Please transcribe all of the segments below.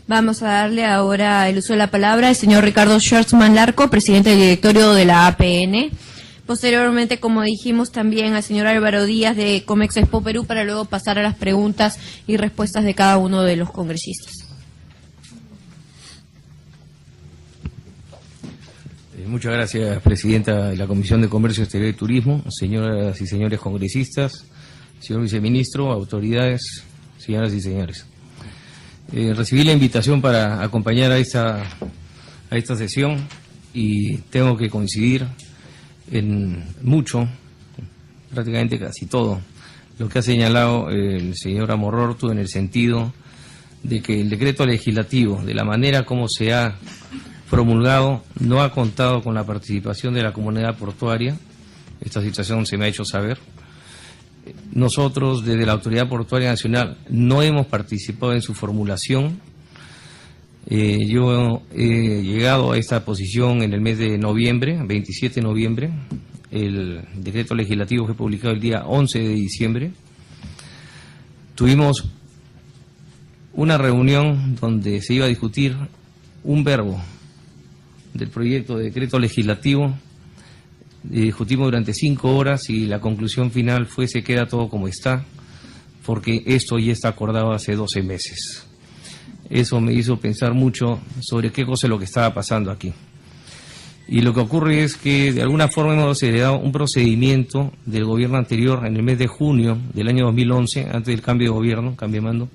Vamos a darle ahora el uso de la palabra al señor Ricardo Schwartzman Larco, presidente del directorio de la APN. Posteriormente, como dijimos, también al señor Álvaro Díaz de Comex Expo Perú, para luego pasar a las preguntas y respuestas de cada uno de los congresistas. Muchas gracias, presidenta de la Comisión de Comercio Exterior y Turismo, señoras y señores congresistas, señor viceministro, autoridades, señoras y señores. Recibí la invitación para acompañar a esta sesión y tengo que coincidir en mucho, prácticamente casi todo, lo que ha señalado el señor Amorortu, en el sentido de que el decreto legislativo, de la manera como se ha promulgado, no ha contado con la participación de la comunidad portuaria. Esta situación se me ha hecho saber. Nosotros, desde la Autoridad Portuaria Nacional, no hemos participado en su formulación. Yo he llegado a esta posición en el mes de noviembre, 27 de noviembre. El decreto legislativo fue publicado el día 11 de diciembre. Tuvimos una reunión donde se iba a discutir un verbo del proyecto de decreto legislativo. Discutimos durante 5 horas y la conclusión final fue: se queda todo como está, porque esto ya está acordado hace 12 meses. Eso me hizo pensar mucho sobre qué cosa es lo que estaba pasando aquí. Y lo que ocurre es que de alguna forma hemos heredado un procedimiento del gobierno anterior en el mes de junio del año 2011, antes del cambio de gobierno, cambio de mando.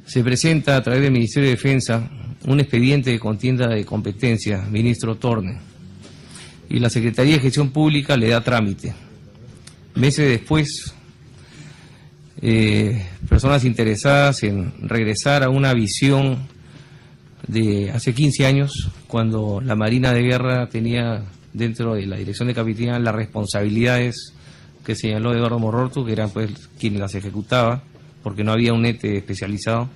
Se presenta a través del Ministerio de Defensa un expediente de contienda de competencia, ministro Torne, y la Secretaría de Gestión Pública le da trámite. Meses después, personas interesadas en regresar a una visión de hace 15 años, cuando la Marina de Guerra tenía dentro de la Dirección de Capitanía las responsabilidades que señaló Eduardo Amorortu, que eran pues quien las ejecutaba, porque no había un ente especializado.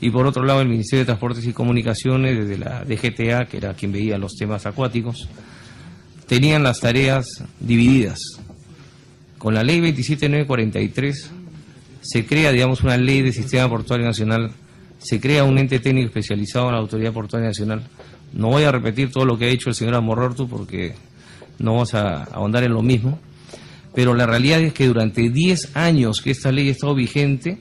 Y por otro lado, el Ministerio de Transportes y Comunicaciones, desde la DGTA, que era quien veía los temas acuáticos, tenían las tareas divididas. Con la ley 27943 se crea, digamos, una ley del Sistema Portuario Nacional, se crea un ente técnico especializado en la Autoridad Portuaria Nacional. No voy a repetir todo lo que ha dicho el señor Amorortu porque no vamos a ahondar en lo mismo, pero la realidad es que durante 10 años que esta ley ha estado vigente,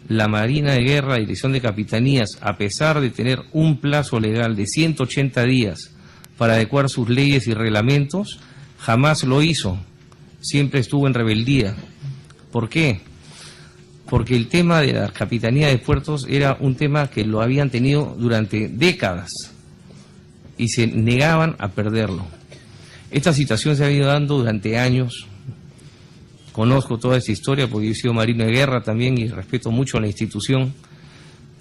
la Marina de Guerra, Dirección de Capitanías, a pesar de tener un plazo legal de 180 días para adecuar sus leyes y reglamentos, jamás lo hizo. Siempre estuvo en rebeldía. ¿Por qué? Porque el tema de la Capitanía de Puertos era un tema que lo habían tenido durante décadas y se negaban a perderlo. Esta situación se ha ido dando durante años. Conozco toda esta historia porque yo he sido marino de guerra también y respeto mucho a la institución,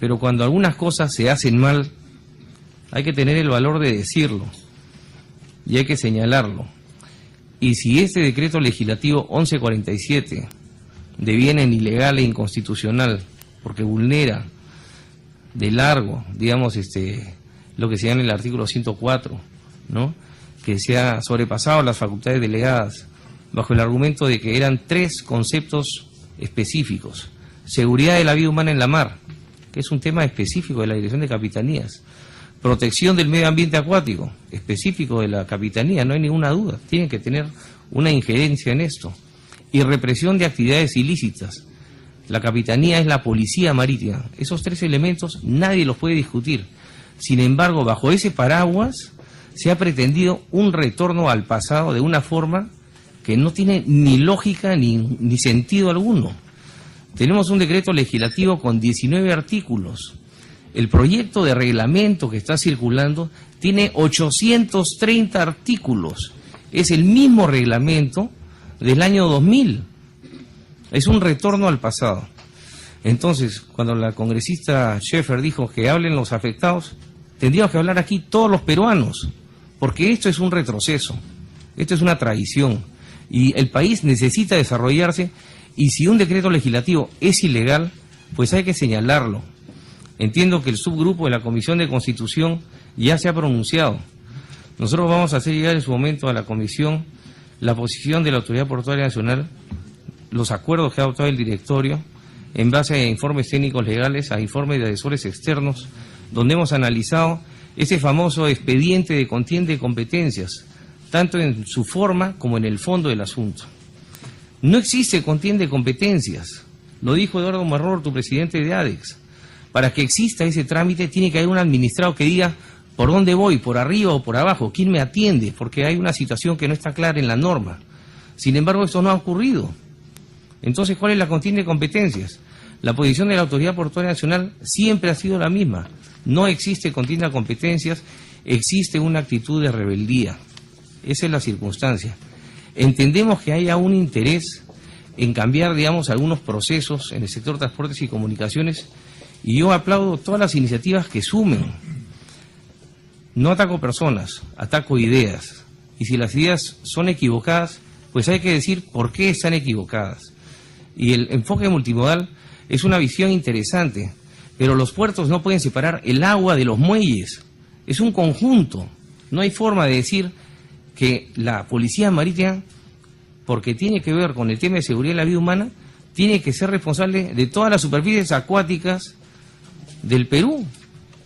pero cuando algunas cosas se hacen mal, hay que tener el valor de decirlo y hay que señalarlo. Y si este decreto legislativo 1147 deviene en ilegal e inconstitucional porque vulnera de largo, digamos, lo que se llama el artículo 104, ¿no?, que se ha sobrepasado las facultades delegadas, bajo el argumento de que eran 3 conceptos específicos: seguridad de la vida humana en la mar, que es un tema específico de la Dirección de Capitanías; protección del medio ambiente acuático, específico de la Capitanía, no hay ninguna duda, tienen que tener una injerencia en esto; y represión de actividades ilícitas. La Capitanía es la policía marítima. Esos 3 elementos nadie los puede discutir. Sin embargo, bajo ese paraguas se ha pretendido un retorno al pasado de una forma que no tiene ni lógica ni sentido alguno. Tenemos un decreto legislativo con 19 artículos. El proyecto de reglamento que está circulando tiene 830 artículos. Es el mismo reglamento del año 2000. Es un retorno al pasado. Entonces, cuando la congresista Schaeffer dijo que hablen los afectados, tendríamos que hablar aquí todos los peruanos, porque esto es un retroceso, esto es una traición. Y el país necesita desarrollarse, y si un decreto legislativo es ilegal, pues hay que señalarlo. Entiendo que el subgrupo de la Comisión de Constitución ya se ha pronunciado. Nosotros vamos a hacer llegar en su momento a la Comisión la posición de la Autoridad Portuaria Nacional, los acuerdos que ha adoptado el directorio, en base a informes técnicos legales, a informes de asesores externos, donde hemos analizado ese famoso expediente de contienda de competencias, tanto en su forma como en el fondo del asunto. No existe contienda de competencias, lo dijo Eduardo Marror, tu presidente de ADEX. Para que exista ese trámite tiene que haber un administrado que diga por dónde voy, por arriba o por abajo, quién me atiende, porque hay una situación que no está clara en la norma. Sin embargo, esto no ha ocurrido. Entonces, ¿cuál es la contienda de competencias? La posición de la Autoridad Portuaria Nacional siempre ha sido la misma. No existe contienda de competencias, existe una actitud de rebeldía. Esa es la circunstancia. Entendemos que haya un interés en cambiar, digamos, algunos procesos en el sector de transportes y comunicaciones, y yo aplaudo todas las iniciativas que sumen. No ataco personas, ataco ideas. Y si las ideas son equivocadas, pues hay que decir por qué están equivocadas. Y el enfoque multimodal es una visión interesante, pero los puertos no pueden separar el agua de los muelles. Es un conjunto. No hay forma de decir que la policía marítima, porque tiene que ver con el tema de seguridad de la vida humana, tiene que ser responsable de todas las superficies acuáticas del Perú.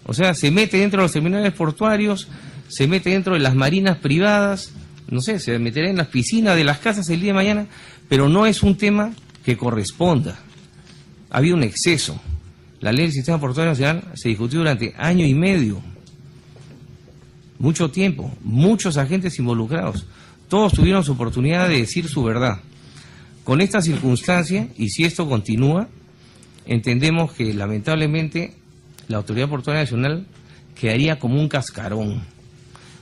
O sea, se mete dentro de los terminales portuarios, se mete dentro de las marinas privadas, no sé, se meterá en las piscinas de las casas el día de mañana, pero no es un tema que corresponda. Ha habido un exceso. La ley del Sistema Portuario Nacional se discutió durante año y medio. Mucho tiempo, muchos agentes involucrados. Todos tuvieron su oportunidad de decir su verdad. Con esta circunstancia, y si esto continúa, entendemos que lamentablemente la Autoridad Portuaria Nacional quedaría como un cascarón.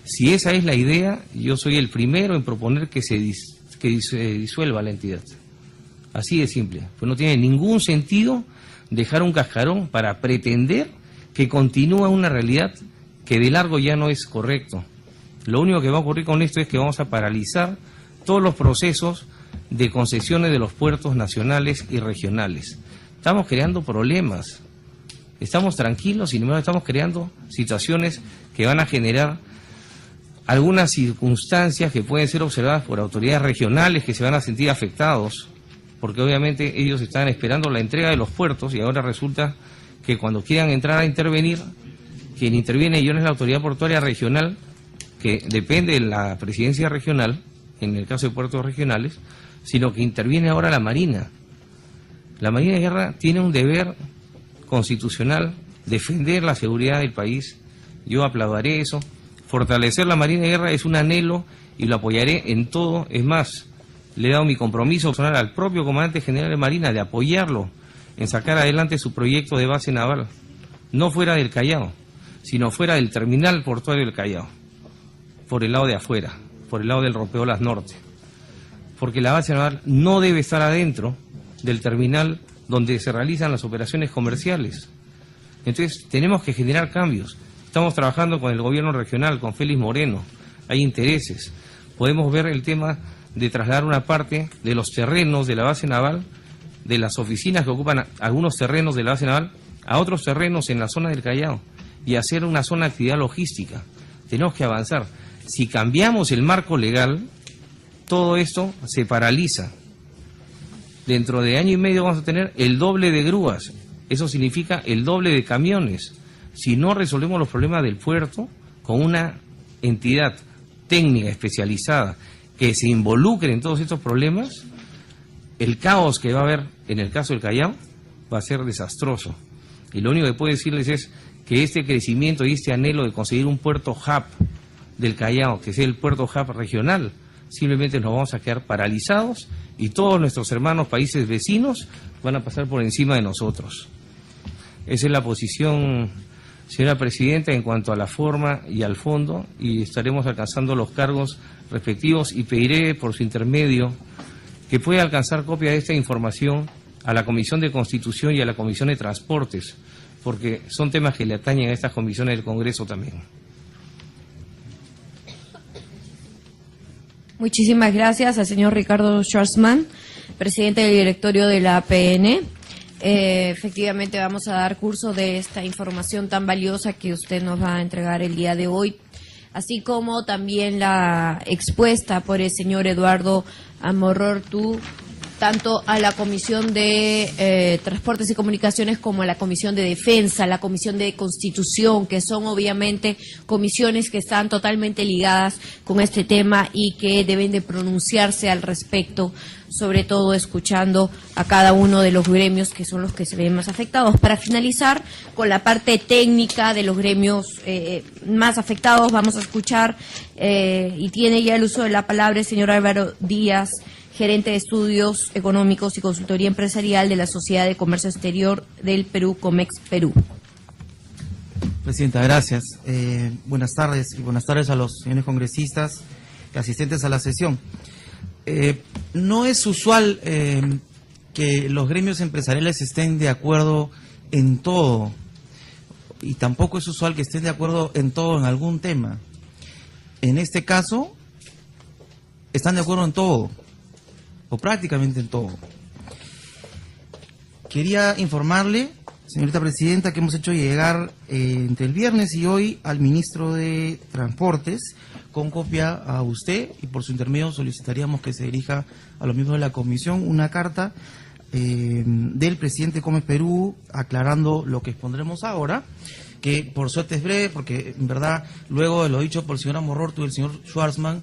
Si esa es la idea, yo soy el primero en proponer que se disuelva la entidad. Así de simple. Pues no tiene ningún sentido dejar un cascarón para pretender que continúa una realidad que de largo ya no es correcto. Lo único que va a ocurrir con esto es que vamos a paralizar todos los procesos de concesiones de los puertos nacionales y regionales. Estamos creando problemas. Estamos tranquilos, sin embargo estamos creando situaciones que van a generar algunas circunstancias que pueden ser observadas por autoridades regionales que se van a sentir afectados, porque obviamente ellos están esperando la entrega de los puertos y ahora resulta que cuando quieran entrar a intervenir, quien interviene ya no es la Autoridad Portuaria Regional, que depende de la presidencia regional, en el caso de puertos regionales, sino que interviene ahora la Marina. La Marina de Guerra tiene un deber constitucional, defender la seguridad del país. Yo aplaudiré eso. Fortalecer la Marina de Guerra es un anhelo y lo apoyaré en todo. Es más, le he dado mi compromiso personal al propio comandante general de Marina de apoyarlo en sacar adelante su proyecto de base naval, no fuera del Callao, sino fuera del terminal portuario del Callao, por el lado de afuera, por el lado del Rompeolas Norte, porque la base naval no debe estar adentro del terminal donde se realizan las operaciones comerciales. Entonces tenemos que generar cambios. Estamos trabajando con el gobierno regional, con Félix Moreno, hay intereses. Podemos ver el tema de trasladar una parte de los terrenos de la base naval, de las oficinas que ocupan algunos terrenos de la base naval, a otros terrenos en la zona del Callao y hacer una zona de actividad logística. Tenemos que avanzar. Si cambiamos el marco legal, todo esto se paraliza. Dentro de año y medio vamos a tener el doble de grúas. Eso significa el doble de camiones. Si no resolvemos los problemas del puerto con una entidad técnica especializada que se involucre en todos estos problemas, el caos que va a haber en el caso del Callao va a ser desastroso. Y lo único que puedo decirles es que este crecimiento y este anhelo de conseguir un puerto hub del Callao, que sea el puerto hub regional, simplemente nos vamos a quedar paralizados y todos nuestros hermanos países vecinos van a pasar por encima de nosotros. Esa es la posición, señora Presidenta, en cuanto a la forma y al fondo, y estaremos alcanzando los cargos respectivos y pediré por su intermedio que pueda alcanzar copia de esta información a la Comisión de Constitución y a la Comisión de Transportes, porque son temas que le atañen a estas comisiones del Congreso también. Muchísimas gracias al señor Ricardo Schwarzman, presidente del directorio de la APN. Efectivamente vamos a dar curso de esta información tan valiosa que usted nos va a entregar el día de hoy, así como también la expuesta por el señor Eduardo Marror, tanto a la Comisión de Transportes y Comunicaciones como a la Comisión de Defensa, la Comisión de Constitución, que son obviamente comisiones que están totalmente ligadas con este tema y que deben de pronunciarse al respecto, sobre todo escuchando a cada uno de los gremios que son los que se ven más afectados. Para finalizar con la parte técnica de los gremios más afectados, vamos a escuchar, y tiene ya el uso de la palabra el señor Álvaro Díaz, gerente de Estudios Económicos y Consultoría Empresarial de la Sociedad de Comercio Exterior del Perú, Comex Perú. Presidenta, gracias. Buenas tardes y buenas tardes a los señores congresistas y asistentes a la sesión. No es usual que los gremios empresariales estén de acuerdo en todo, y tampoco es usual que estén de acuerdo en todo en algún tema. En este caso, están de acuerdo en todo, o prácticamente en todo. Quería informarle, señorita presidenta, que hemos hecho llegar entre el viernes y hoy al ministro de Transportes, con copia a usted, y por su intermedio solicitaríamos que se dirija a los miembros de la comisión una carta del presidente Comex Perú aclarando lo que expondremos ahora, que por suerte es breve, porque en verdad luego de lo dicho por el señor Amororto y el señor Schwarzman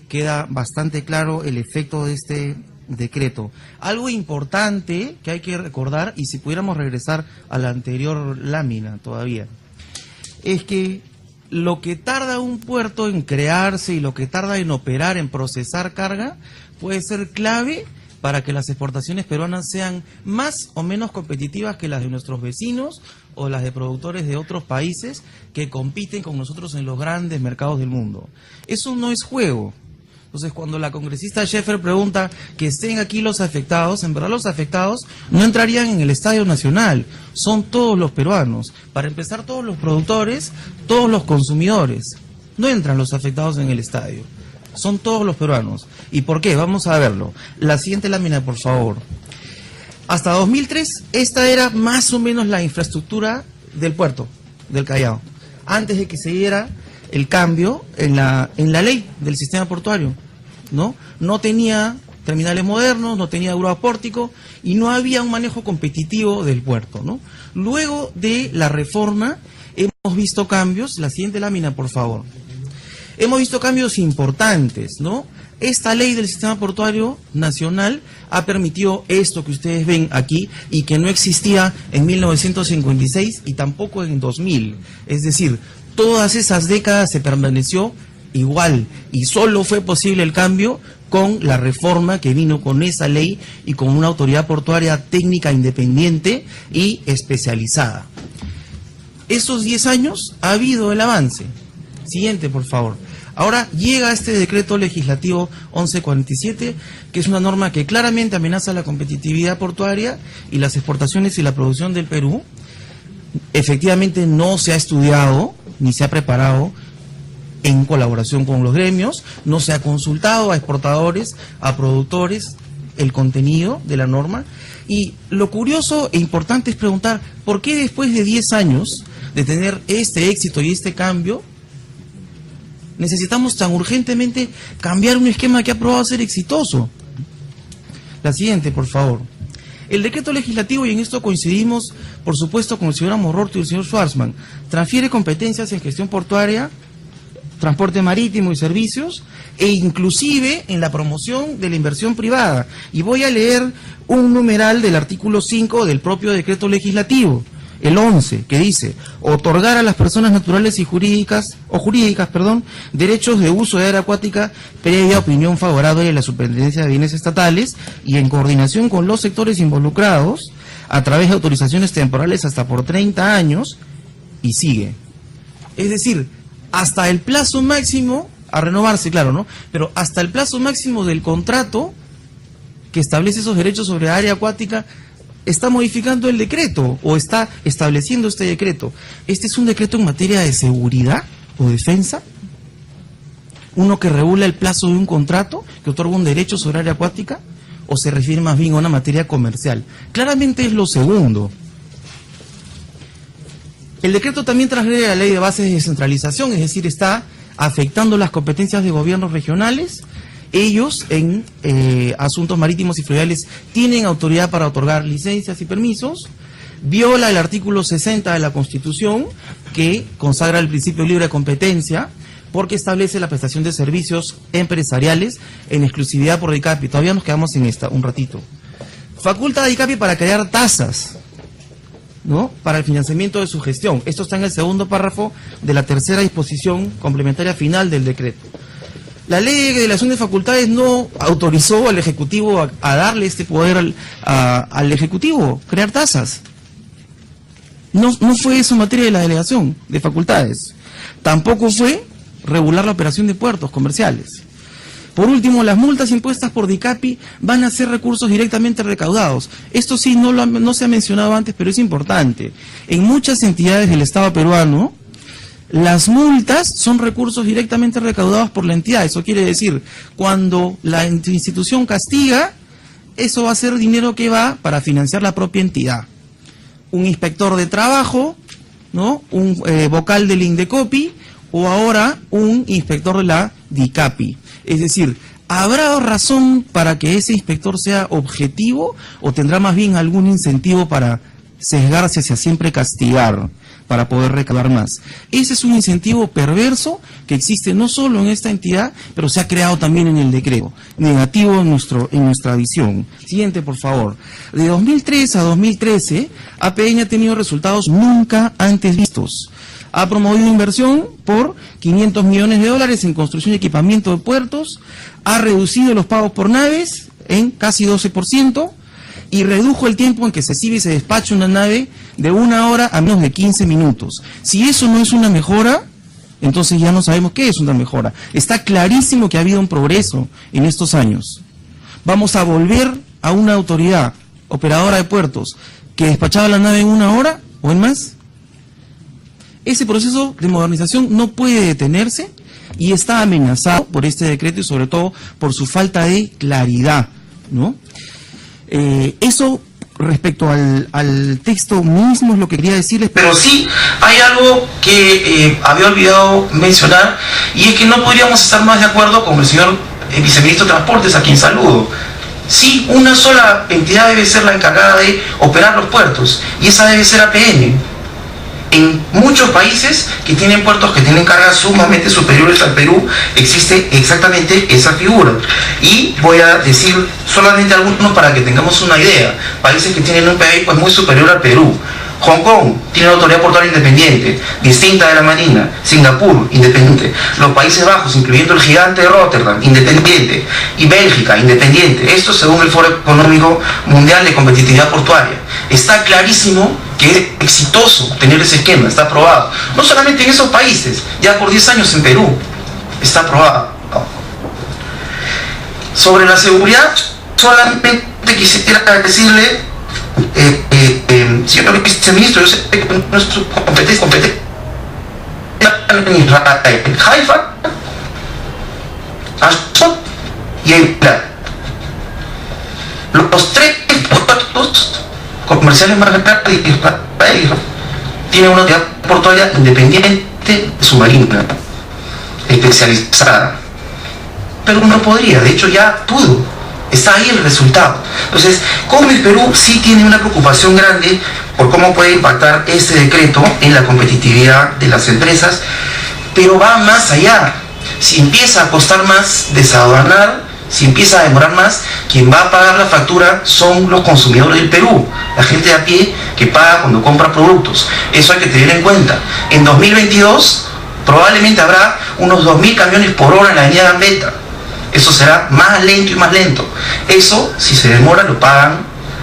queda bastante claro el efecto de este decreto. Algo importante que hay que recordar, y si pudiéramos regresar a la anterior lámina todavía, es que lo que tarda un puerto en crearse y lo que tarda en operar, en procesar carga, puede ser clave para que las exportaciones peruanas sean más o menos competitivas que las de nuestros vecinos o las de productores de otros países que compiten con nosotros en los grandes mercados del mundo. Eso no es juego. Entonces, cuando la congresista Scheffer pregunta que estén aquí los afectados, en verdad los afectados no entrarían en el Estadio Nacional, son todos los peruanos. Para empezar, todos los productores, todos los consumidores. No entran los afectados en el estadio, son todos los peruanos. ¿Y por qué? Vamos a verlo. La siguiente lámina, por favor. Hasta 2003, esta era más o menos la infraestructura del puerto del Callao, antes de que se diera el cambio en la ley del sistema portuario, ¿no? No tenía terminales modernos, no tenía grúa pórtico y no había un manejo competitivo del puerto, ¿no? Luego de la reforma hemos visto cambios. La siguiente lámina, por favor. Hemos visto cambios importantes, ¿no? Esta ley del sistema portuario nacional ha permitido esto que ustedes ven aquí y que no existía en 1956 y tampoco en 2000. Es decir, todas esas décadas se permaneció igual y solo fue posible el cambio con la reforma que vino con esa ley y con una autoridad portuaria técnica independiente y especializada. Esos 10 años ha habido el avance. Siguiente, por favor. Ahora llega este decreto legislativo 1147, que es una norma que claramente amenaza la competitividad portuaria y las exportaciones y la producción del Perú. Efectivamente no se ha estudiado ni se ha preparado en colaboración con los gremios, no se ha consultado a exportadores, a productores, el contenido de la norma. Y lo curioso e importante es preguntar, ¿por qué después de 10 años de tener este éxito y este cambio, necesitamos tan urgentemente cambiar un esquema que ha probado ser exitoso? La siguiente, por favor. El decreto legislativo, y en esto coincidimos, por supuesto, con el señor Amororto y el señor Schwarzman, transfiere competencias en gestión portuaria, transporte marítimo y servicios, e inclusive en la promoción de la inversión privada. Y voy a leer un numeral del artículo 5 del propio decreto legislativo, el 11, que dice: otorgar a las personas naturales y jurídicas, derechos de uso de área acuática previa opinión favorable de la Superintendencia de Bienes Estatales y en coordinación con los sectores involucrados a través de autorizaciones temporales hasta por 30 años, y sigue. Es decir, hasta el plazo máximo, a renovarse, claro, ¿no? Pero hasta el plazo máximo del contrato que establece esos derechos sobre área acuática está modificando el decreto o está estableciendo este decreto. ¿Este es un decreto en materia de seguridad o defensa? ¿Uno que regula el plazo de un contrato, que otorga un derecho sobre área acuática? ¿O se refiere más bien a una materia comercial? Claramente es lo segundo. El decreto también transgrede la ley de bases de descentralización, es decir, está afectando las competencias de gobiernos regionales ellos en asuntos marítimos y fluviales tienen autoridad para otorgar licencias y permisos, viola el artículo 60 de la Constitución, que consagra el principio de libre competencia, porque establece la prestación de servicios empresariales en exclusividad por DICAPI. Todavía nos quedamos en esta un ratito. Faculta a DICAPI para crear tasas, ¿no?, para el financiamiento de su gestión. Esto está en el segundo párrafo de la tercera disposición complementaria final del decreto. La ley de delegación de facultades no autorizó al Ejecutivo a darle este poder al Ejecutivo, crear tasas. No fue eso materia de la delegación de facultades. Tampoco fue regular la operación de puertos comerciales. Por último, las multas impuestas por DICAPI van a ser recursos directamente recaudados. Esto sí no se ha mencionado antes, pero es importante. En muchas entidades del Estado peruano, las multas son recursos directamente recaudados por la entidad. Eso quiere decir, cuando la institución castiga, eso va a ser dinero que va para financiar la propia entidad. Un inspector de trabajo, ¿no?, un vocal del INDECOPI, o ahora un inspector de la DICAPI. Es decir, ¿habrá razón para que ese inspector sea objetivo o tendrá más bien algún incentivo para sesgarse hacia siempre castigar, para poder recabar más? Ese es un incentivo perverso que existe no solo en esta entidad, pero se ha creado también en el decreto. Negativo en nuestra visión. Siguiente, por favor. De 2003 a 2013, APN ha tenido resultados nunca antes vistos. Ha promovido inversión por $500 millones en construcción y equipamiento de puertos, ha reducido los pagos por naves en casi 12% y redujo el tiempo en que se sirve y se despacha una nave de 1 hora a menos de 15 minutos. Si eso no es una mejora, entonces ya no sabemos qué es una mejora. Está clarísimo que ha habido un progreso en estos años. Vamos a volver a una autoridad operadora de puertos que despachaba la nave en 1 hora o en más. Ese proceso de modernización no puede detenerse y está amenazado por este decreto y sobre todo por su falta de claridad, ¿no? Eso respecto al texto mismo es lo que quería decirles. Pero sí hay algo que había olvidado mencionar, y es que no podríamos estar más de acuerdo con el señor viceministro de Transportes, a quien saludo. Sí, una sola entidad debe ser la encargada de operar los puertos, y esa debe ser APN. En muchos países que tienen puertos que tienen cargas sumamente superiores al Perú, existe exactamente esa figura. Y voy a decir solamente algunos para que tengamos una idea. Países que tienen un PIB pues muy superior al Perú. Hong Kong tiene una autoridad portuaria independiente, distinta de la Marina. Singapur, independiente. Los Países Bajos, incluyendo el gigante de Rotterdam, independiente. Y Bélgica, independiente. Esto según el Foro Económico Mundial de Competitividad Portuaria. Está clarísimo que es exitoso tener ese esquema, está aprobado. No solamente en esos países, ya por 10 años en Perú, está aprobado. Sobre la seguridad, solamente quisiera decirle, señor viceministro, yo sé que no es su competencia en Israel, Haifa, Ashdod y Eilat. Los 3 puertos comerciales más grandes de Israel tienen una autoridad portuaria independiente submarina, especializada. Pero no podría, de hecho ya pudo. Está ahí el resultado. Entonces, Comex Perú sí tiene una preocupación grande por cómo puede impactar este decreto en la competitividad de las empresas, pero va más allá. Si empieza a costar más desaduanar, si empieza a demorar más, quien va a pagar la factura son los consumidores del Perú, la gente de a pie que paga cuando compra productos. Eso hay que tener en cuenta. En 2022 probablemente habrá unos 2.000 camiones por hora en la avenida Gambetta. Eso será más lento y más lento. Eso, si se demora, lo pagan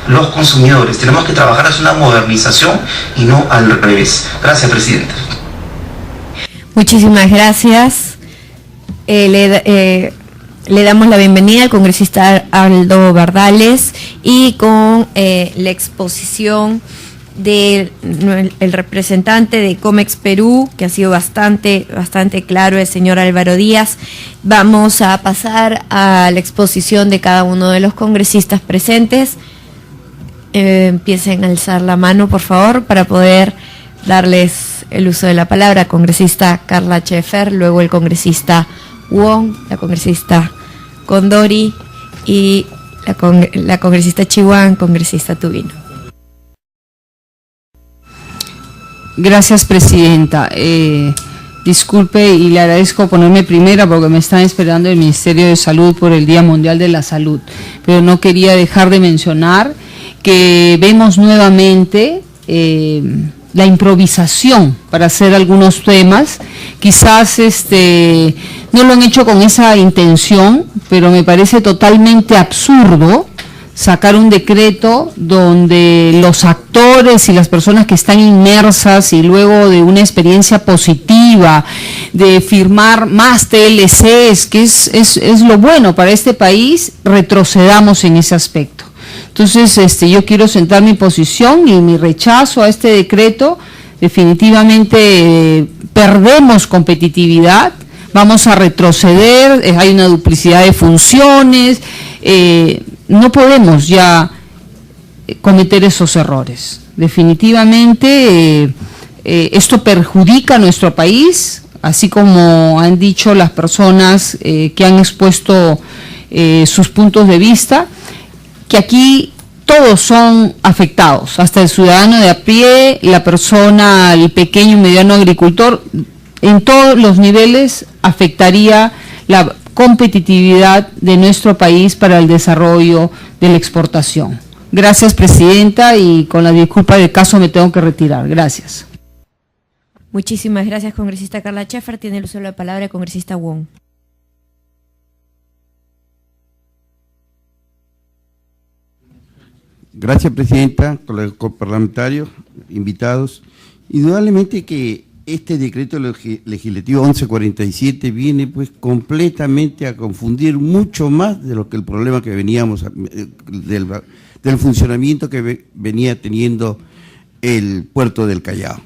los consumidores. Tenemos que trabajar hacia una modernización y no al revés. Gracias, presidente. Muchísimas gracias. Le damos la bienvenida al congresista Aldo Bardales y con la exposición del representante de Comex Perú, que ha sido bastante claro, el señor Álvaro Díaz. Vamos a pasar a la exposición de cada uno de los congresistas presentes. Empiecen a alzar la mano, por favor, para poder darles el uso de la palabra. Congresista Carla Schaeffer, luego el congresista Wong, la congresista Condori y la congresista Chihuán, congresista Tubino. Gracias, presidenta. Disculpe y le agradezco ponerme primera porque me están esperando el Ministerio de Salud por el Día Mundial de la Salud. Pero no quería dejar de mencionar que vemos nuevamente la improvisación para hacer algunos temas. Quizás no lo han hecho con esa intención, pero me parece totalmente absurdo sacar un decreto donde los actores y las personas que están inmersas y luego de una experiencia positiva, de firmar más TLCs, que es lo bueno para este país, retrocedamos en ese aspecto. Entonces, yo quiero sentar mi posición y mi rechazo a este decreto. Definitivamente perdemos competitividad, vamos a retroceder, hay una duplicidad de funciones, no podemos ya cometer esos errores. Definitivamente esto perjudica a nuestro país, así como han dicho las personas que han expuesto sus puntos de vista, que aquí todos son afectados, hasta el ciudadano de a pie, la persona, el pequeño y mediano agricultor, en todos los niveles afectaría la competitividad de nuestro país para el desarrollo de la exportación. Gracias, presidenta, y con la disculpa del caso me tengo que retirar. Gracias. Muchísimas gracias, congresista Carla Scheffer. Tiene el uso de la palabra el congresista Wong. Gracias, presidenta, colegas parlamentarios, invitados. Indudablemente que este decreto legislativo 1147 viene pues completamente a confundir mucho más de lo que el problema que veníamos, del funcionamiento que venía teniendo el puerto del Callao.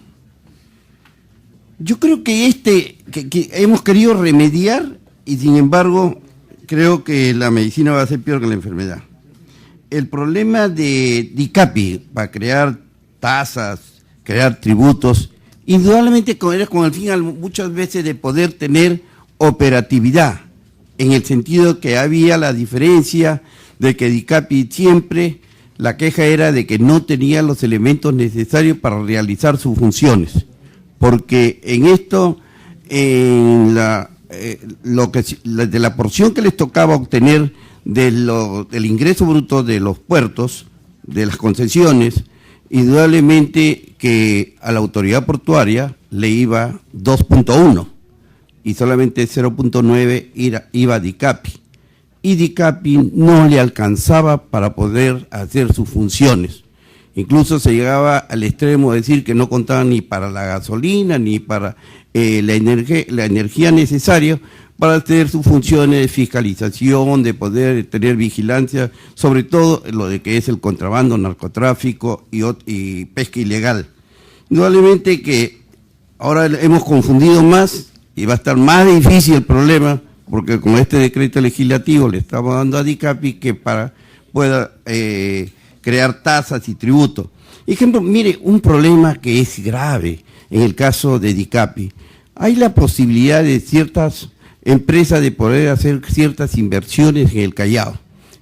Yo creo que que hemos querido remediar y sin embargo creo que la medicina va a ser peor que la enfermedad. El problema de DICAPI para crear tasas, crear tributos, indudablemente era con el fin muchas veces de poder tener operatividad, en el sentido que había la diferencia de que DICAPI siempre, la queja era de que no tenía los elementos necesarios para realizar sus funciones, porque en esto, de la porción que les tocaba obtener del ingreso bruto de los puertos, de las concesiones, indudablemente que a la autoridad portuaria le iba 2.1 y solamente 0.9 iba a DICAPI. Y DICAPI no le alcanzaba para poder hacer sus funciones. Incluso se llegaba al extremo de decir que no contaban ni para la gasolina ni para la energía necesaria para hacer sus funciones de fiscalización, de poder tener vigilancia, sobre todo lo de que es el contrabando, narcotráfico y pesca ilegal. Indudablemente que ahora hemos confundido más y va a estar más difícil el problema, porque con este decreto legislativo le estamos dando a DICAPI que pueda crear tasas y tributos. Ejemplo, mire, un problema que es grave en el caso de DICAPI. Hay la posibilidad de ciertas empresa de poder hacer ciertas inversiones en el Callao,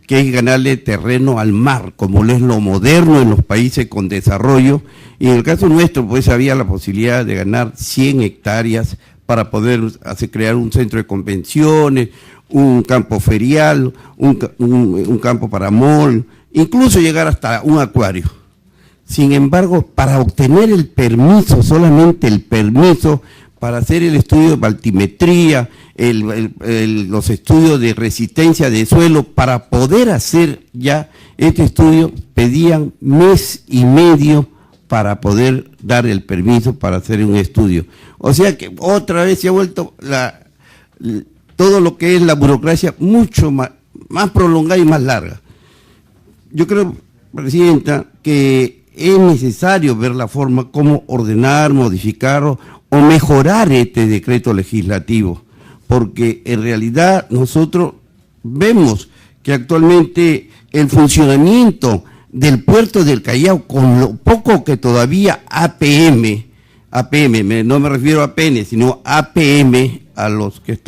que es ganarle terreno al mar, como es lo moderno en los países con desarrollo, y en el caso nuestro pues había la posibilidad de ganar 100 hectáreas para poder crear un centro de convenciones, un campo ferial, un campo para mall, incluso llegar hasta un acuario. Sin embargo, para obtener el permiso, solamente el permiso, para hacer el estudio de altimetría, los estudios de resistencia de suelo, para poder hacer ya este estudio, pedían mes y medio para poder dar el permiso para hacer un estudio. O sea que otra vez se ha vuelto todo lo que es la burocracia mucho más prolongada y más larga. Yo creo, presidenta, que es necesario ver la forma como ordenar, modificar o mejorar este decreto legislativo, porque en realidad nosotros vemos que actualmente el funcionamiento del puerto del Callao, con lo poco que todavía APM, no me refiero a APN, sino APM, a los que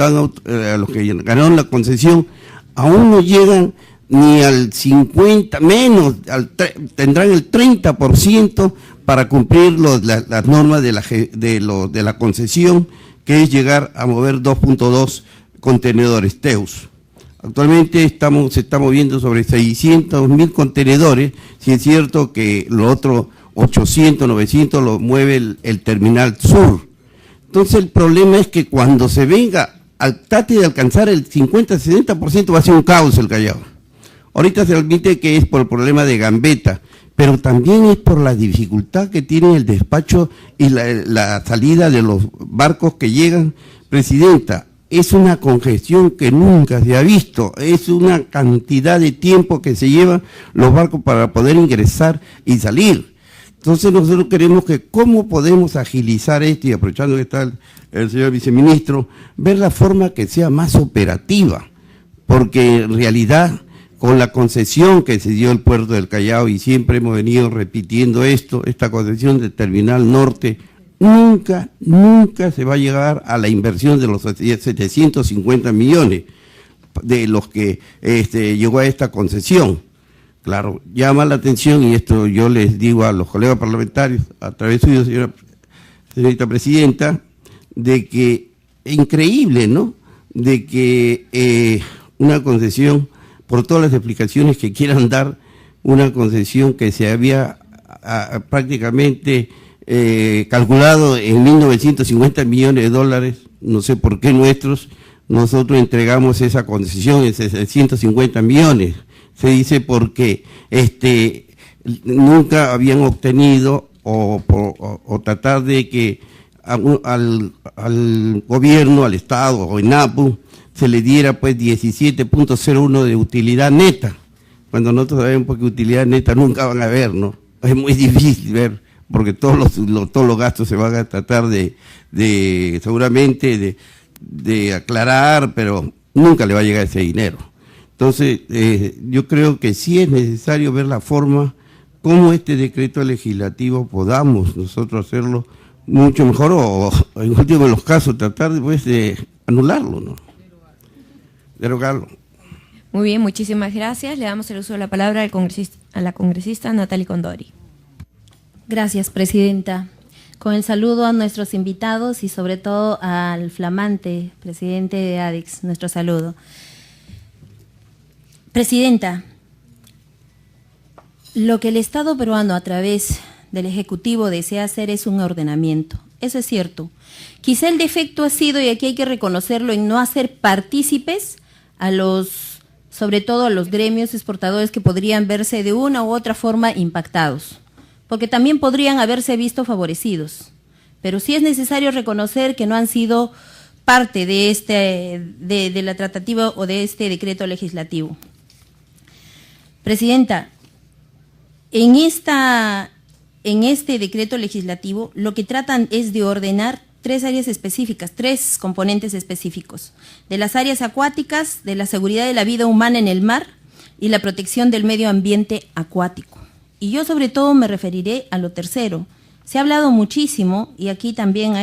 ganaron la concesión, aún no llegan ni al 50, menos, tendrán el 30% para cumplir las normas de la concesión, que es llegar a mover 2.2 contenedores TEUs. Actualmente se está moviendo sobre 600.000 contenedores, si es cierto que los otros 800, 900 lo mueve el terminal sur. Entonces el problema es que cuando se venga, trate de alcanzar el 50-60%, va a ser un caos el Callao. Ahorita se admite que es por el problema de gambeta, pero también es por la dificultad que tiene el despacho y la salida de los barcos que llegan. Presidenta, es una congestión que nunca se ha visto, es una cantidad de tiempo que se llevan los barcos para poder ingresar y salir. Entonces nosotros queremos que cómo podemos agilizar esto, y aprovechando que está el señor viceministro, ver la forma que sea más operativa, porque en realidad con la concesión que se dio el puerto del Callao, y siempre hemos venido repitiendo esto, esta concesión del Terminal Norte, nunca se va a llegar a la inversión de los 750 millones de los que llegó a esta concesión. Claro, llama la atención, y esto yo les digo a los colegas parlamentarios, a través suyo, señorita presidenta, de que es increíble, ¿no?, de que una concesión, por todas las explicaciones que quieran dar, una concesión que se había prácticamente calculado en 1.950 millones de dólares, no sé por qué nosotros entregamos esa concesión en 750 millones. Se dice porque nunca habían obtenido o tratar de que al gobierno, al Estado o ENAPU se le diera pues 17.01 de utilidad neta, cuando nosotros sabemos que utilidad neta nunca van a ver, ¿no? Es muy difícil ver, porque todos los gastos se van a tratar seguramente de aclarar, pero nunca le va a llegar ese dinero. Entonces, yo creo que sí es necesario ver la forma como este decreto legislativo podamos nosotros hacerlo mucho mejor, o en último de los casos tratar después de anularlo, ¿no? Derogarlo. Muy bien, muchísimas gracias. Le damos el uso de la palabra a la congresista Natalie Condori. Gracias, presidenta. Con el saludo a nuestros invitados y sobre todo al flamante presidente de ADICS, nuestro saludo. Presidenta, lo que el Estado peruano a través del Ejecutivo desea hacer es un ordenamiento. Eso es cierto. Quizá el defecto ha sido, y aquí hay que reconocerlo, en no hacer partícipes sobre todo a los gremios exportadores que podrían verse de una u otra forma impactados, porque también podrían haberse visto favorecidos. Pero sí es necesario reconocer que no han sido parte de la tratativa o de este decreto legislativo. Presidenta, en este decreto legislativo lo que tratan es de ordenar tres áreas específicas, tres componentes específicos, de las áreas acuáticas, de la seguridad de la vida humana en el mar y la protección del medio ambiente acuático. Y yo sobre todo me referiré a lo tercero. Se ha hablado muchísimo, y aquí también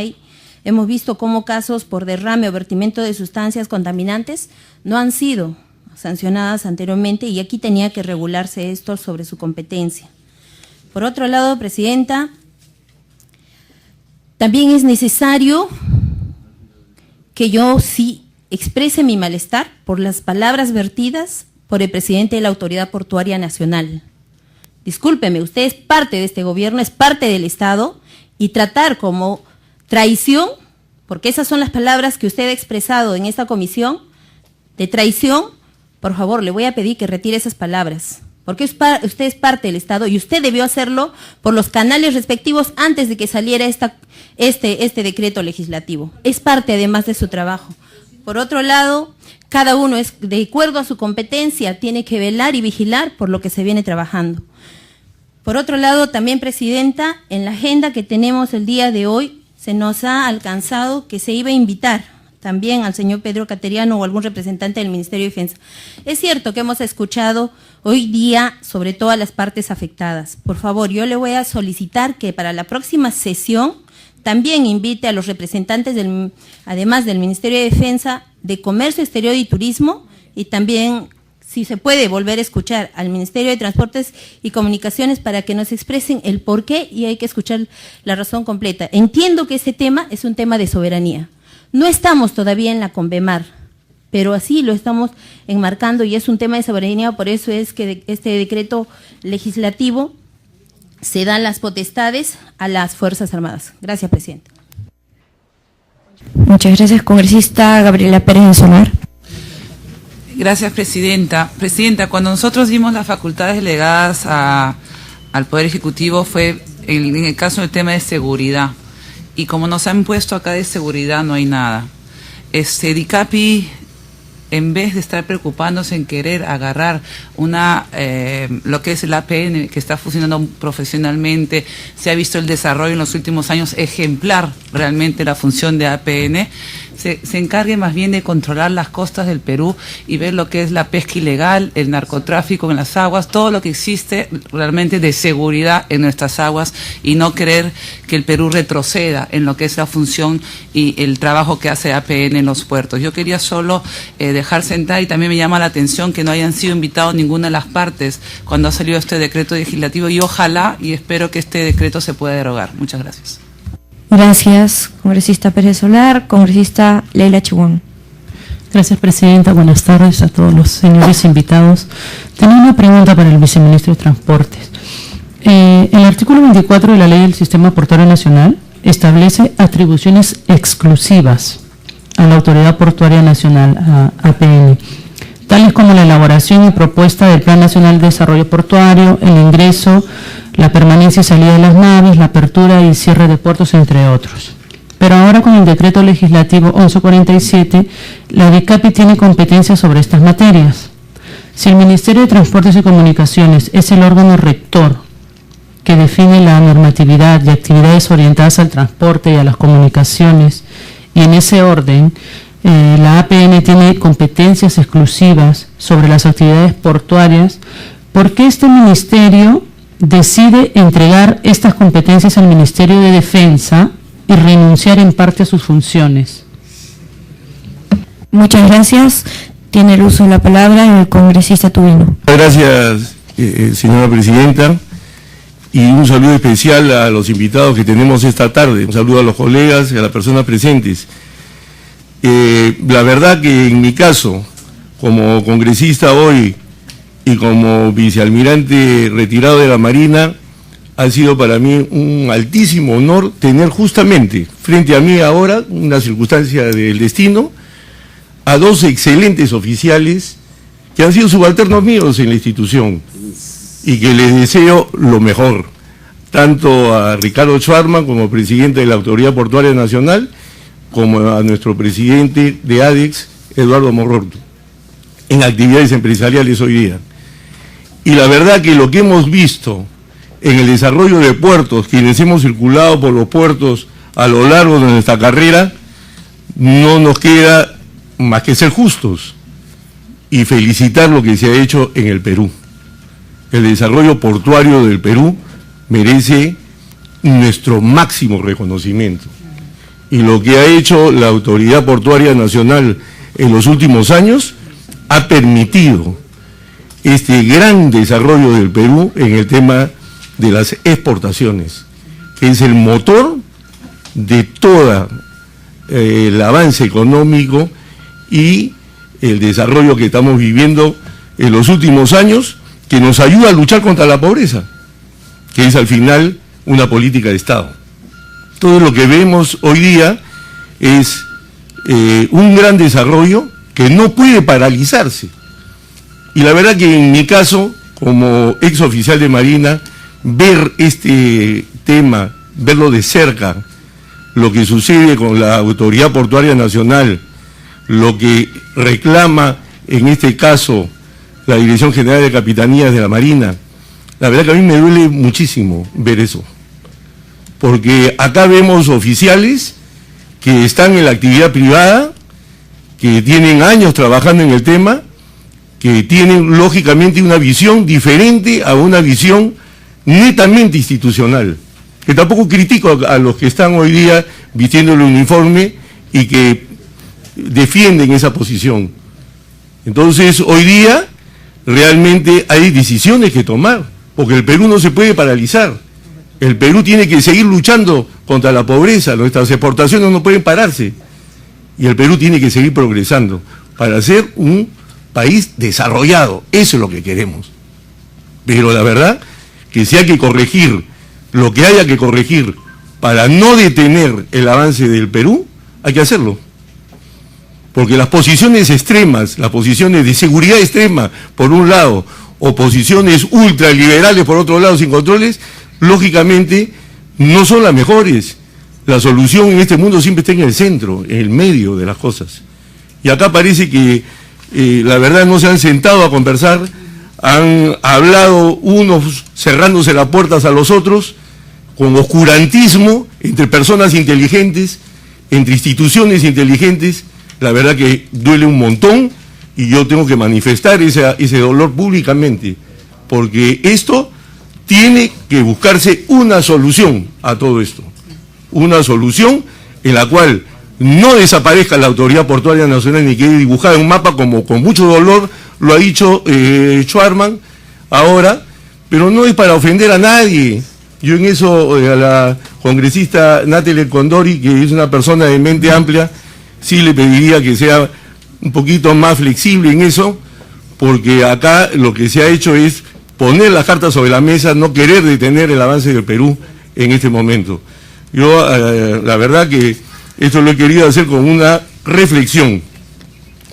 hemos visto cómo casos por derrame o vertimiento de sustancias contaminantes no han sido sancionadas anteriormente, y aquí tenía que regularse esto sobre su competencia. Por otro lado, presidenta, también es necesario que yo sí exprese mi malestar por las palabras vertidas por el presidente de la Autoridad Portuaria Nacional. Discúlpeme, usted es parte de este gobierno, es parte del Estado, y tratar como traición, porque esas son las palabras que usted ha expresado en esta comisión, de traición. Por favor, le voy a pedir que retire esas palabras, porque usted es parte del Estado y usted debió hacerlo por los canales respectivos antes de que saliera este decreto legislativo. Es parte además de su trabajo. Por otro lado, cada uno es de acuerdo a su competencia, tiene que velar y vigilar por lo que se viene trabajando. Por otro lado, también, presidenta, en la agenda que tenemos el día de hoy, se nos ha alcanzado que se iba a invitar también al señor Pedro Cateriano o algún representante del Ministerio de Defensa. Es cierto que hemos escuchado hoy día sobre todas las partes afectadas. Por favor, yo le voy a solicitar que para la próxima sesión también invite a los representantes, además del Ministerio de Defensa, de Comercio Exterior y Turismo, y también si se puede volver a escuchar al Ministerio de Transportes y Comunicaciones para que nos expresen el por qué, y hay que escuchar la razón completa. Entiendo que ese tema es un tema de soberanía. No estamos todavía en la Convemar, pero así lo estamos enmarcando y es un tema de soberanía, por eso es que este decreto legislativo se dan las potestades a las Fuerzas Armadas. Gracias, presidente. Muchas gracias, congresista Gabriela Pérez de Solar. Gracias, presidenta. Presidenta, cuando nosotros dimos las facultades delegadas al Poder Ejecutivo fue en el caso del tema de seguridad. Y como nos han puesto acá de seguridad, no hay nada. DICAPI, en vez de estar preocupándose en querer agarrar lo que es el APN, que está funcionando profesionalmente, se ha visto el desarrollo en los últimos años ejemplar realmente la función de APN, se encargue más bien de controlar las costas del Perú y ver lo que es la pesca ilegal, el narcotráfico en las aguas, todo lo que existe realmente de seguridad en nuestras aguas y no querer que el Perú retroceda en lo que es la función y el trabajo que hace APN en los puertos. Yo quería solo dejar sentada, y también me llama la atención que no hayan sido invitados ninguna de las partes cuando ha salido este decreto legislativo, y ojalá y espero que este decreto se pueda derogar. Muchas gracias. Gracias, congresista Pérez Solar. Congresista Leila Chibón. Gracias, presidenta. Buenas tardes a todos los señores invitados. Tengo una pregunta para el viceministro de Transportes. El artículo 24 de la Ley del Sistema Portuario Nacional establece atribuciones exclusivas a la Autoridad Portuaria Nacional, a APN, tales como la elaboración y propuesta del Plan Nacional de Desarrollo Portuario, el ingreso, la permanencia y salida de las naves, la apertura y cierre de puertos, entre otros. Pero ahora, con el decreto legislativo 1147, la DICAPI tiene competencia sobre estas materias. Si el Ministerio de Transportes y Comunicaciones es el órgano rector que define la normatividad y actividades orientadas al transporte y a las comunicaciones, y en ese orden la APN tiene competencias exclusivas sobre las actividades portuarias, ¿por qué este ministerio decide entregar estas competencias al Ministerio de Defensa y renunciar en parte a sus funciones? Muchas gracias. Tiene el uso de la palabra el congresista Tubino. Gracias, señora presidenta, y un saludo especial a los invitados que tenemos esta tarde. Un saludo a los colegas y a las personas presentes. La verdad que en mi caso, como congresista hoy y como vicealmirante retirado de la Marina, ha sido para mí un altísimo honor tener justamente frente a mí ahora, una circunstancia del destino, a dos excelentes oficiales que han sido subalternos míos en la institución y que les deseo lo mejor, tanto a Ricardo Schwartzman como presidente de la Autoridad Portuaria Nacional, como a nuestro presidente de ADEX, Eduardo Morrortu, en actividades empresariales hoy día. Y la verdad que lo que hemos visto en el desarrollo de puertos, quienes hemos circulado por los puertos a lo largo de nuestra carrera, no nos queda más que ser justos y felicitar lo que se ha hecho en el Perú. El desarrollo portuario del Perú merece nuestro máximo reconocimiento. Y lo que ha hecho la Autoridad Portuaria Nacional en los últimos años ha permitido este gran desarrollo del Perú en el tema de las exportaciones, que es el motor de todo el avance económico y el desarrollo que estamos viviendo en los últimos años, que nos ayuda a luchar contra la pobreza, que es al final una política de Estado. Todo lo que vemos hoy día es un gran desarrollo que no puede paralizarse. Y la verdad que en mi caso, como ex oficial de Marina, ver este tema, verlo de cerca, lo que sucede con la Autoridad Portuaria Nacional, lo que reclama en este caso la Dirección General de Capitanías de la Marina, la verdad que a mí me duele muchísimo ver eso. Porque acá vemos oficiales que están en la actividad privada, que tienen años trabajando en el tema, que tienen lógicamente una visión diferente a una visión netamente institucional. Que tampoco critico a los que están hoy día vistiendo el uniforme y que defienden esa posición. Entonces, hoy día realmente hay decisiones que tomar, porque el Perú no se puede paralizar. El Perú tiene que seguir luchando contra la pobreza, nuestras exportaciones no pueden pararse, y el Perú tiene que seguir progresando para ser un país desarrollado. Eso es lo que queremos. Pero la verdad que si hay que corregir lo que haya que corregir para no detener el avance del Perú, hay que hacerlo. Porque las posiciones extremas, las posiciones de seguridad extrema, por un lado, o posiciones ultraliberales, por otro lado, sin controles, lógicamente no son las mejores. La solución en este mundo siempre está en el centro, en el medio de las cosas. Y acá parece que, la verdad, no se han sentado a conversar, han hablado unos cerrándose las puertas a los otros, con oscurantismo entre personas inteligentes, entre instituciones inteligentes. La verdad que duele un montón y yo tengo que manifestar ese dolor públicamente, porque esto tiene que buscarse una solución a todo esto, una solución en la cual no desaparezca la Autoridad Portuaria Nacional ni quede dibujada en un mapa como con mucho dolor lo ha dicho Schwarman ahora, pero no es para ofender a nadie. Yo en eso a la congresista Natalie Condori, que es una persona de mente amplia, sí le pediría que sea un poquito más flexible en eso, porque acá lo que se ha hecho es poner las cartas sobre la mesa, no querer detener el avance del Perú en este momento. Yo, la verdad que esto lo he querido hacer con una reflexión,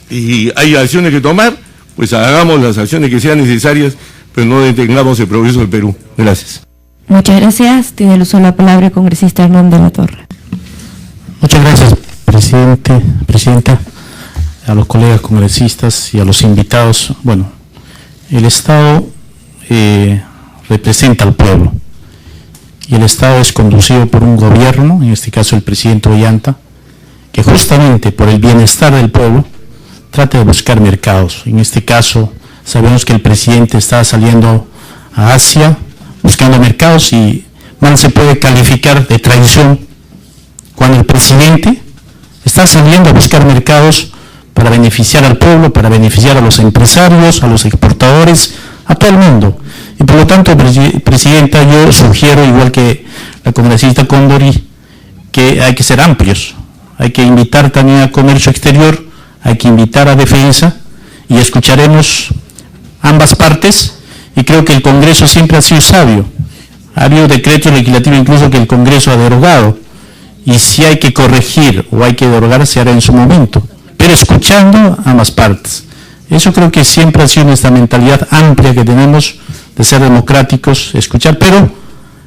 y hay acciones que tomar, pues hagamos las acciones que sean necesarias, pero no detengamos el progreso del Perú. Gracias. Muchas gracias. Tiene el uso de la palabra el congresista Hernán de la Torre. Muchas gracias, presidenta, a los colegas congresistas y a los invitados. Bueno, el Estado representa al pueblo y el Estado es conducido por un gobierno, en este caso el presidente Ollanta, que justamente por el bienestar del pueblo trata de buscar mercados. En este caso sabemos que el presidente está saliendo a Asia buscando mercados y mal se puede calificar de traición cuando el presidente está saliendo a buscar mercados para beneficiar al pueblo, para beneficiar a los empresarios, a los exportadores, a todo el mundo. Y por lo tanto, presidenta, yo sugiero, igual que la congresista Condori, que hay que ser amplios, hay que invitar también a comercio exterior, hay que invitar a defensa, y escucharemos ambas partes, y creo que el Congreso siempre ha sido sabio. Ha habido decretos legislativos incluso que el Congreso ha derogado, y si hay que corregir o hay que derogar, se hará en su momento, pero escuchando a ambas partes. Eso creo que siempre ha sido nuestra mentalidad amplia que tenemos de ser democráticos, escuchar, pero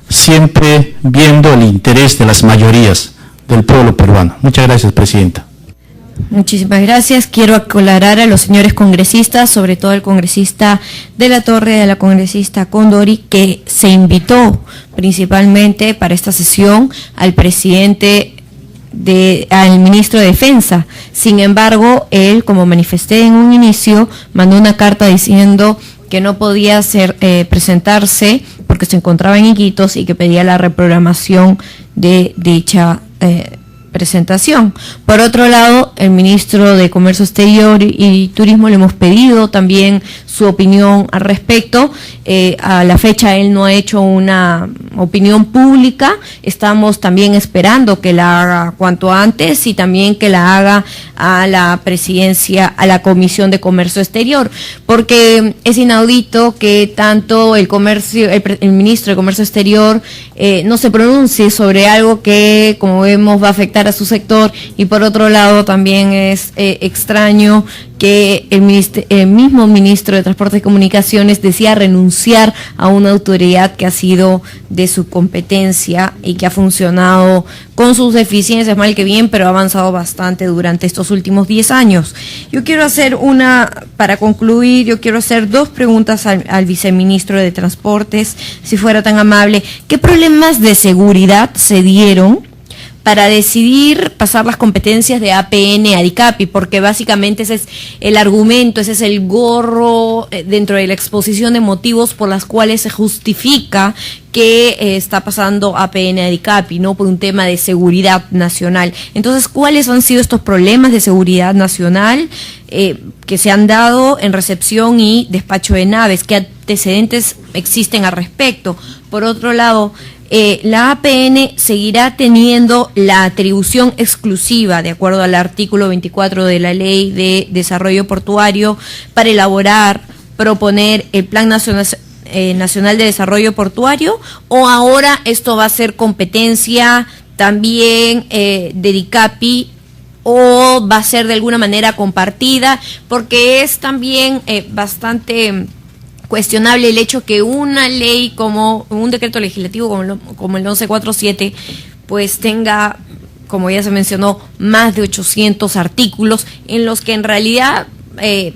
siempre viendo el interés de las mayorías del pueblo peruano. Muchas gracias, presidenta. Muchísimas gracias. Quiero aclarar a los señores congresistas, sobre todo al congresista de la Torre y a la congresista Condori, que se invitó principalmente para esta sesión al al ministro de Defensa. Sin embargo, él, como manifesté en un inicio, mandó una carta diciendo que no podía presentarse porque se encontraba en Iquitos y que pedía la reprogramación de dicha presentación. Por otro lado, el ministro de Comercio Exterior y Turismo le hemos pedido también su opinión al respecto. A la fecha él no ha hecho una opinión pública. Estamos también esperando que la haga cuanto antes y también que la haga a la presidencia, a la Comisión de Comercio Exterior, porque es inaudito que tanto el ministro de Comercio Exterior no se pronuncie sobre algo que, como vemos, va a afectar a su sector, y por otro lado también es extraño que el mismo ministro de Transportes y Comunicaciones decía renunciar a una autoridad que ha sido de su competencia y que ha funcionado con sus deficiencias, mal que bien, pero ha avanzado bastante durante estos últimos 10 años. Yo quiero hacer para concluir, yo quiero hacer dos preguntas al viceministro de Transportes, si fuera tan amable. ¿Qué problemas de seguridad se dieron para decidir pasar las competencias de APN a DICAPI, porque básicamente ese es el argumento, ese es el gorro dentro de la exposición de motivos por las cuales se justifica que está pasando APN a DICAPI, ¿no? Por un tema de seguridad nacional. Entonces, ¿cuáles han sido estos problemas de seguridad nacional que se han dado en recepción y despacho de naves? ¿Qué antecedentes existen al respecto? Por otro lado, la APN seguirá teniendo la atribución exclusiva, de acuerdo al artículo 24 de la Ley de Desarrollo Portuario, para elaborar, proponer el Plan Nacional de Desarrollo Portuario, o ahora esto va a ser competencia también de DICAPI, o va a ser de alguna manera compartida, porque es también bastante cuestionable el hecho que una ley como un decreto legislativo como el 1147 pues tenga, como ya se mencionó, más de 800 artículos en los que en realidad,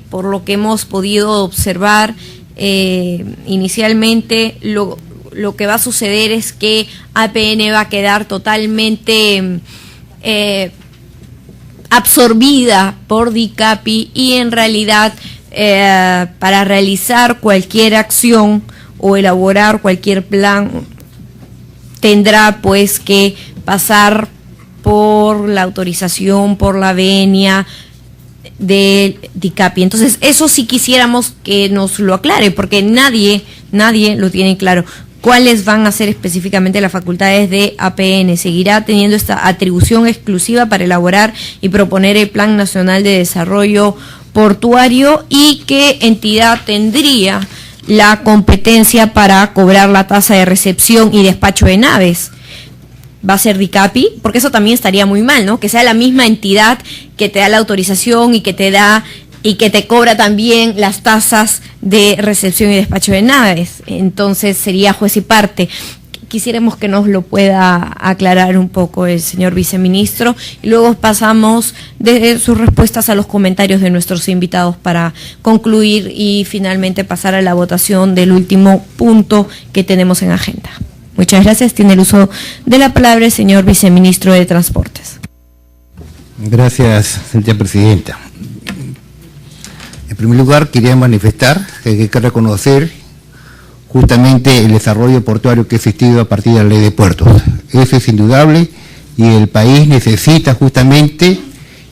por lo que hemos podido observar inicialmente, lo que va a suceder es que APN va a quedar totalmente absorbida por DICAPI, y en realidad para realizar cualquier acción o elaborar cualquier plan tendrá pues que pasar por la autorización, por la venia de DICAPI. Entonces, eso sí quisiéramos que nos lo aclare, porque nadie lo tiene claro. ¿Cuáles van a ser específicamente las facultades de APN? ¿Seguirá teniendo esta atribución exclusiva para elaborar y proponer el Plan Nacional de Desarrollo Portuario? ¿Y qué entidad tendría la competencia para cobrar la tasa de recepción y despacho de naves? ¿Va a ser DICAPI? Porque eso también estaría muy mal, ¿no? Que sea la misma entidad que te da la autorización y que te cobra también las tasas de recepción y despacho de naves. Entonces sería juez y parte. Quisiéramos que nos lo pueda aclarar un poco el señor viceministro, y luego pasamos de sus respuestas a los comentarios de nuestros invitados para concluir y finalmente pasar a la votación del último punto que tenemos en agenda. Muchas gracias. Tiene el uso de la palabra el señor viceministro de Transportes. Gracias, señora presidenta. En primer lugar, quería manifestar que hay que reconocer justamente el desarrollo portuario que ha existido a partir de la Ley de Puertos. Eso es indudable, y el país necesita justamente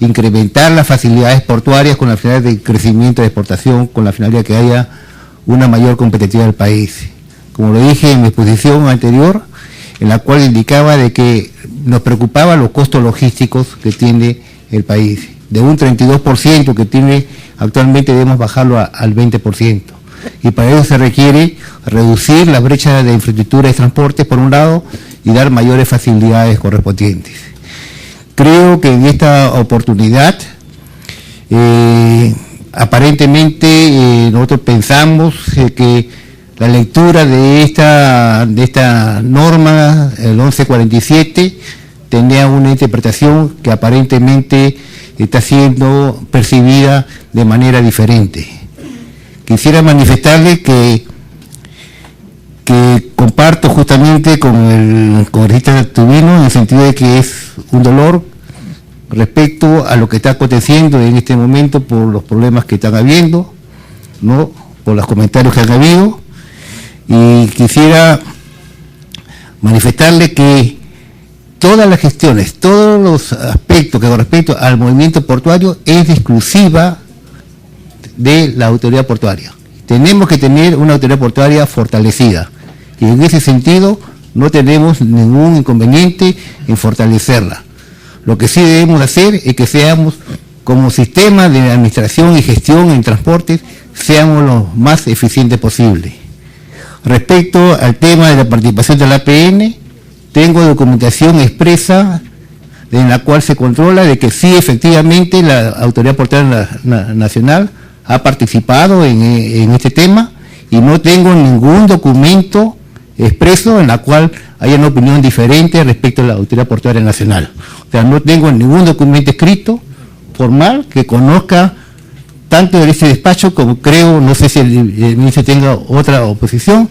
incrementar las facilidades portuarias con la finalidad de crecimiento de exportación, con la finalidad de que haya una mayor competitividad del país. Como lo dije en mi exposición anterior, en la cual indicaba de que nos preocupaban los costos logísticos que tiene el país. De un 32% que tiene actualmente debemos bajarlo al 20%. Y para eso se requiere reducir la brecha de infraestructura de transportes por un lado y dar mayores facilidades correspondientes. Creo que en esta oportunidad aparentemente nosotros pensamos que la lectura de esta norma, el 1147, tenía una interpretación que aparentemente está siendo percibida de manera diferente. Quisiera manifestarle que comparto justamente con el congresista Tubino, en el sentido de que es un dolor respecto a lo que está aconteciendo en este momento por los problemas que están habiendo, ¿no? Por los comentarios que han habido, y quisiera manifestarle que todas las gestiones, todos los aspectos que con respecto al movimiento portuario es exclusiva de la autoridad portuaria. Tenemos que tener una autoridad portuaria fortalecida, y en ese sentido no tenemos ningún inconveniente en fortalecerla. Lo que sí debemos hacer es que seamos, como sistema de administración y gestión en transportes, seamos lo más eficientes posible. Respecto al tema de la participación de la APN, tengo documentación expresa en la cual se controla de que sí, efectivamente, la Autoridad Portuaria Nacional ha participado en este tema, y no tengo ningún documento expreso en la cual haya una opinión diferente respecto a la Autoridad Portuaria Nacional. O sea, no tengo ningún documento escrito, formal, que conozca tanto de ese despacho como creo, no sé si el ministro tenga otra oposición,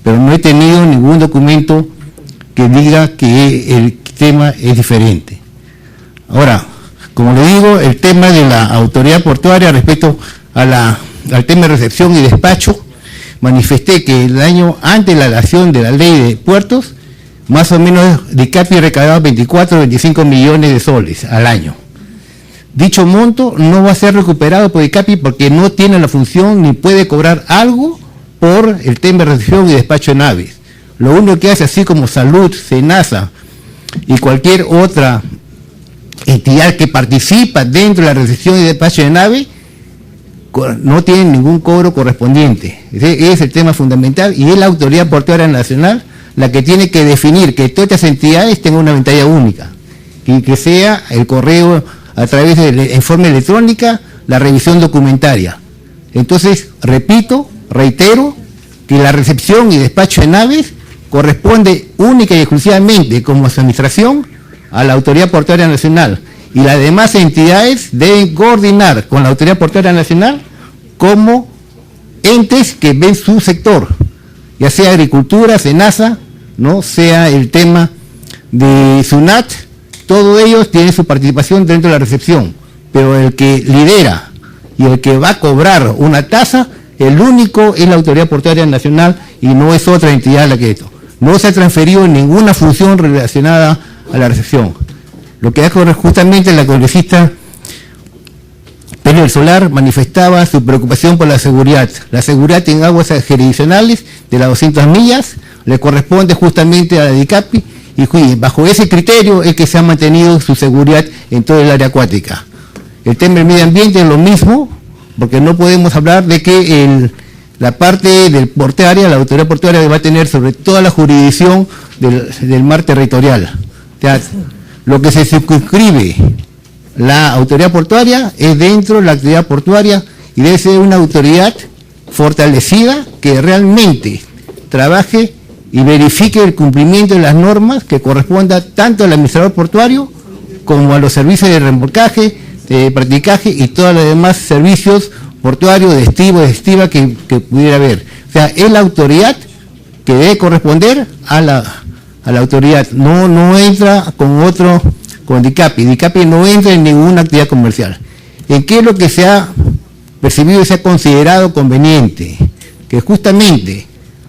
pero no he tenido ningún documento que diga que sistema es diferente. Ahora, como le digo, el tema de la autoridad portuaria respecto a al tema de recepción y despacho, manifesté que el año antes de la dación de la ley de puertos, más o menos DICAPI recaudaba 24 o 25 millones de soles al año. Dicho monto no va a ser recuperado por DICAPI porque no tiene la función ni puede cobrar algo por el tema de recepción y despacho de naves. Lo único que hace, así como Salud, SENASA y cualquier otra entidad que participa dentro de la recepción y despacho de nave, no tiene ningún cobro correspondiente. Ese es el tema fundamental y es la Autoridad Portuaria Nacional la que tiene que definir que todas estas entidades tengan una ventanilla única y que sea el correo a través de forma electrónica, la revisión documentaria. Entonces, reitero, que la recepción y despacho de naves corresponde única y exclusivamente como administración a la Autoridad Portuaria Nacional, y las demás entidades deben coordinar con la Autoridad Portuaria Nacional como entes que ven su sector, ya sea agricultura, SENASA, no sea el tema de SUNAT, todos ellos tienen su participación dentro de la recepción, pero el que lidera y el que va a cobrar una tasa, el único es la Autoridad Portuaria Nacional y no es otra entidad la que esto. No se ha transferido ninguna función relacionada a la recepción. Lo que hace justamente la congresista Pérez del Solar manifestaba su preocupación por la seguridad. La seguridad en aguas jurisdiccionales de las 200 millas le corresponde justamente a la DICAPI y bajo ese criterio es que se ha mantenido su seguridad en todo el área acuática. El tema del medio ambiente es lo mismo, porque no podemos hablar de que la parte del portuaria, la autoridad portuaria va a tener sobre toda la jurisdicción del mar territorial. O sea, lo que se circunscribe la autoridad portuaria es dentro de la actividad portuaria y debe ser una autoridad fortalecida que realmente trabaje y verifique el cumplimiento de las normas que corresponda tanto al administrador portuario como a los servicios de remolcaje, de practicaje y todos los demás servicios portuarios de estiva que pudiera haber. O sea, es la autoridad que debe corresponder a la autoridad, no entra con DICAPI. DICAPI no entra en ninguna actividad comercial. ¿En qué es lo que se ha percibido y se ha considerado conveniente? Que justamente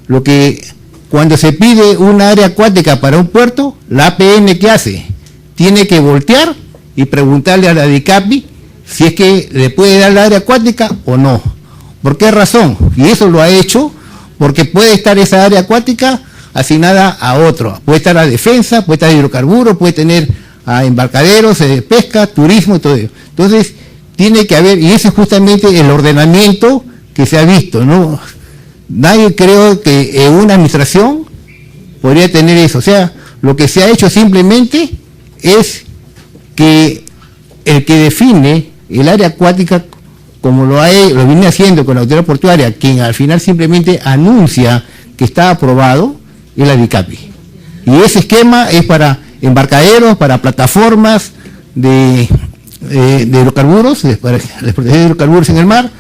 lo que cuando se pide una área acuática para un puerto, la APN, ¿qué hace? Tiene que voltear y preguntarle a la DICAPI si es que le puede dar la área acuática o no. ¿Por qué razón? Y eso lo ha hecho porque puede estar esa área acuática asignada a otro. Puede estar a defensa, puede estar a hidrocarburos, puede tener a embarcaderos, pesca, turismo y todo eso. Entonces, tiene que haber, y ese es justamente el ordenamiento que se ha visto, ¿no? Nadie creo que en una administración podría tener eso. O sea, lo que se ha hecho simplemente es que el que define el área acuática, como lo viene haciendo con la autoridad portuaria, quien al final simplemente anuncia que está aprobado, es la DICAPI. Y ese esquema es para embarcaderos, para plataformas de hidrocarburos, para la explotación de hidrocarburos en el mar,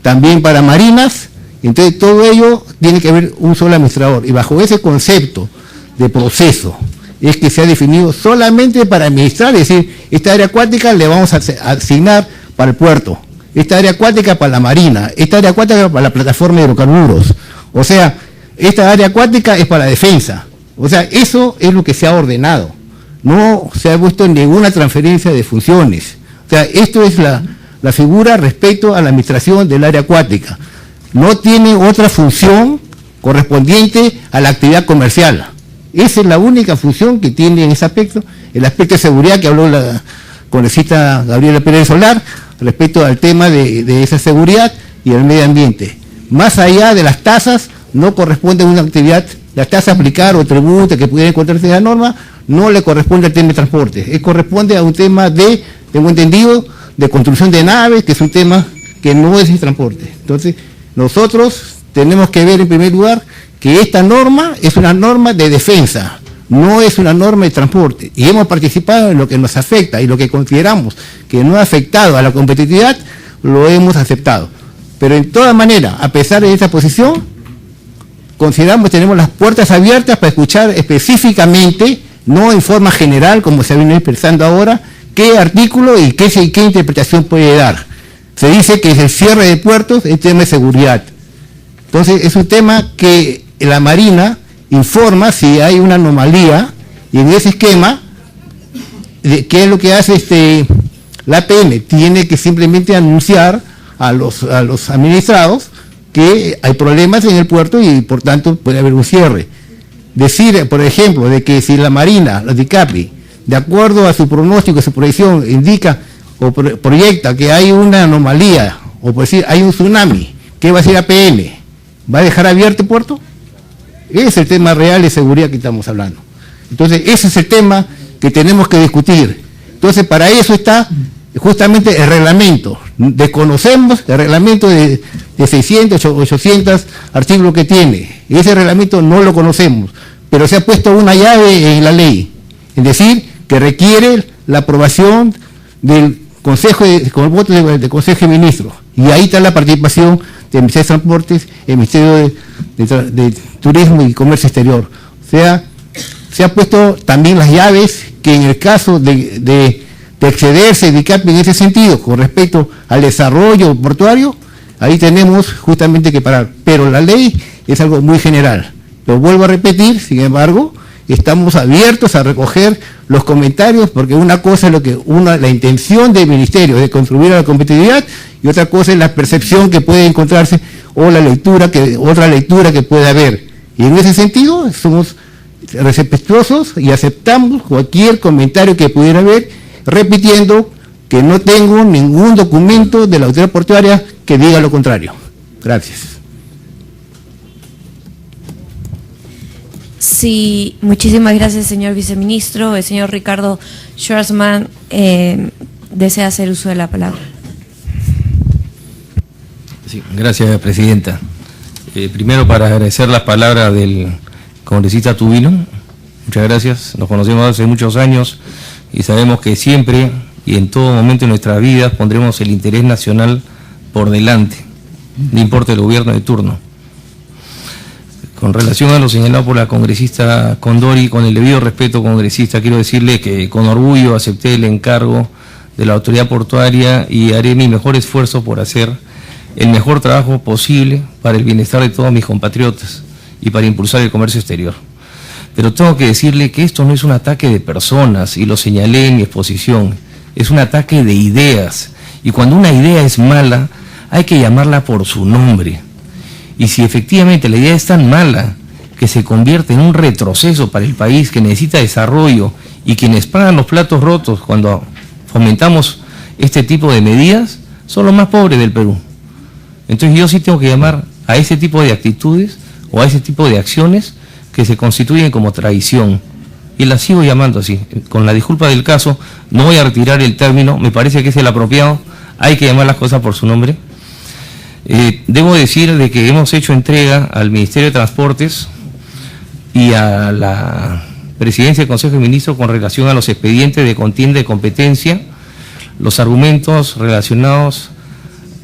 también para marinas. Entonces todo ello tiene que haber un solo administrador, y bajo ese concepto de proceso es que se ha definido solamente para administrar, es decir, esta área acuática le vamos a asignar para el puerto, esta área acuática para la marina, esta área acuática para la plataforma de hidrocarburos, o sea, esta área acuática es para la defensa. O sea, eso es lo que se ha ordenado, no se ha puesto ninguna transferencia de funciones. O sea, esto es la figura respecto a la administración del área acuática. No tiene otra función correspondiente a la actividad comercial. Esa es la única función que tiene en ese aspecto, el aspecto de seguridad que habló la congresista Gabriela Pérez del Solar, respecto al tema de esa seguridad y el medio ambiente. Más allá de las tasas, no corresponde a una actividad, las tasas a aplicar o tributo que pudiera encontrarse en la norma, no le corresponde al tema de transporte, corresponde a un tema tengo entendido, de construcción de naves, que es un tema que no es de transporte. Entonces, nosotros tenemos que ver en primer lugar que esta norma es una norma de defensa, no es una norma de transporte, y hemos participado en lo que nos afecta y lo que consideramos que no ha afectado a la competitividad, lo hemos aceptado. Pero en toda manera, a pesar de esa posición, consideramos que tenemos las puertas abiertas para escuchar específicamente no en forma general, como se viene expresando ahora, qué artículo y qué interpretación puede dar. Se dice que es el cierre de puertos, el tema de seguridad. Entonces, es un tema que la Marina informa si hay una anomalía, y en ese esquema, ¿qué es lo que hace la APN? Tiene que simplemente anunciar a los administrados que hay problemas en el puerto y por tanto puede haber un cierre. Decir, por ejemplo, de que si la Marina, la DICAPI, de acuerdo a su pronóstico, su proyección, indica o proyecta que hay una anomalía, o por decir, hay un tsunami, ¿qué va a hacer APN? ¿Va a dejar abierto el puerto? Ese es el tema real de seguridad que estamos hablando. Entonces, ese es el tema que tenemos que discutir. Entonces, para eso está justamente el reglamento. Desconocemos el reglamento de 600, 800 artículos que tiene. Ese reglamento no lo conocemos, pero se ha puesto una llave en la ley, es decir, que requiere la aprobación del Consejo, con el voto del Consejo de Ministros. Y ahí está la participación del Ministerio de Transportes, el Ministerio de Turismo y Comercio Exterior. O sea, se ha puesto también las llaves que en el caso de excederse DICAPI en ese sentido, con respecto al desarrollo portuario, ahí tenemos justamente que parar. Pero la ley es algo muy general. Lo vuelvo a repetir, sin embargo, estamos abiertos a recoger los comentarios, porque una cosa es la intención del Ministerio de contribuir a la competitividad, y otra cosa es la percepción que puede encontrarse o otra lectura que puede haber. Y en ese sentido somos respetuosos y aceptamos cualquier comentario que pudiera haber, repitiendo que no tengo ningún documento de la autoridad portuaria que diga lo contrario. Gracias. Sí, muchísimas gracias, señor viceministro. El señor Ricardo Schwarzman desea hacer uso de la palabra. Sí, gracias, presidenta. Primero, para agradecer las palabras del congresista Tubino. Muchas gracias. Nos conocemos hace muchos años y sabemos que siempre y en todo momento de nuestras vidas pondremos el interés nacional por delante, no importa el gobierno de turno. Con relación a lo señalado por la congresista Condori, con el debido respeto, congresista, quiero decirle que con orgullo acepté el encargo de la autoridad portuaria y haré mi mejor esfuerzo por hacer el mejor trabajo posible para el bienestar de todos mis compatriotas y para impulsar el comercio exterior. Pero tengo que decirle que esto no es un ataque de personas, y lo señalé en mi exposición, es un ataque de ideas, y cuando una idea es mala, hay que llamarla por su nombre. Y si efectivamente la idea es tan mala que se convierte en un retroceso para el país que necesita desarrollo, y quienes pagan los platos rotos cuando fomentamos este tipo de medidas son los más pobres del Perú. Entonces yo sí tengo que llamar a ese tipo de actitudes o a ese tipo de acciones que se constituyen como traición, y las sigo llamando así. Con la disculpa del caso, no voy a retirar el término, me parece que es el apropiado, hay que llamar las cosas por su nombre. Debo decir de que hemos hecho entrega al Ministerio de Transportes y a la Presidencia del Consejo de Ministros con relación a los expedientes de contienda de competencia, los argumentos relacionados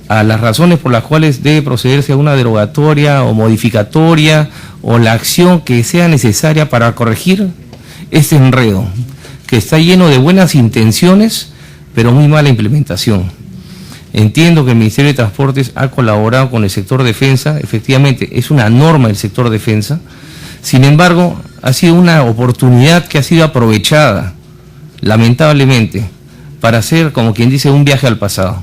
a las razones por las cuales debe procederse a una derogatoria o modificatoria o la acción que sea necesaria para corregir este enredo, que está lleno de buenas intenciones, pero muy mala implementación. Entiendo que el Ministerio de Transportes ha colaborado con el sector defensa, efectivamente es una norma del sector defensa, sin embargo ha sido una oportunidad que ha sido aprovechada, lamentablemente, para hacer, como quien dice, un viaje al pasado.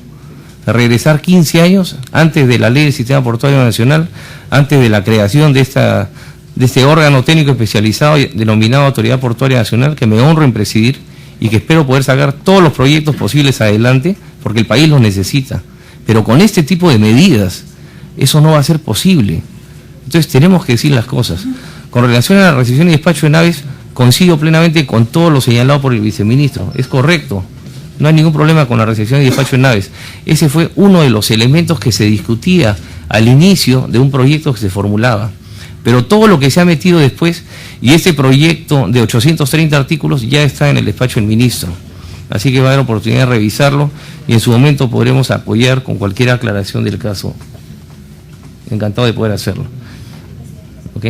Regresar 15 años antes de la ley del Sistema Portuario Nacional, antes de la creación de este órgano técnico especializado denominado Autoridad Portuaria Nacional, que me honro en presidir y que espero poder sacar todos los proyectos posibles adelante, porque el país los necesita. Pero con este tipo de medidas, eso no va a ser posible. Entonces tenemos que decir las cosas. Con relación a la recepción y despacho de naves, coincido plenamente con todo lo señalado por el viceministro. Es correcto. No hay ningún problema con la recepción y despacho de naves. Ese fue uno de los elementos que se discutía al inicio de un proyecto que se formulaba. Pero todo lo que se ha metido después, y este proyecto de 830 artículos ya está en el despacho del ministro. Así que va a haber oportunidad de revisarlo y en su momento podremos apoyar con cualquier aclaración del caso. Encantado de poder hacerlo. ¿Ok?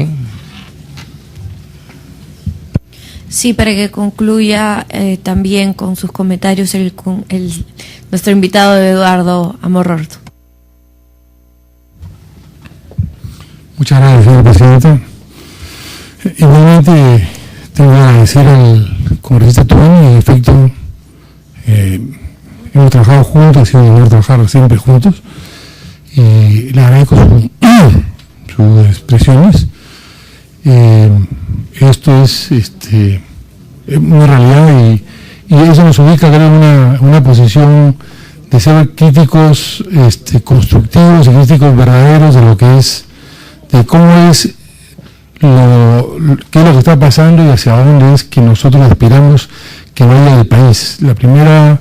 Sí, para que concluya también con sus comentarios nuestro invitado Eduardo Amororto. Muchas gracias, señora presidenta. Igualmente, tengo que agradecer al congresista Tuani. En efecto, hemos trabajado juntos, ha sido un honor trabajar siempre juntos. Y le agradezco sus expresiones. Esto es una realidad y eso nos ubica, creo, en una posición de ser críticos constructivos y críticos verdaderos de lo que es, de cómo es, qué es lo que está pasando y hacia dónde es que nosotros aspiramos que vaya el país. La primera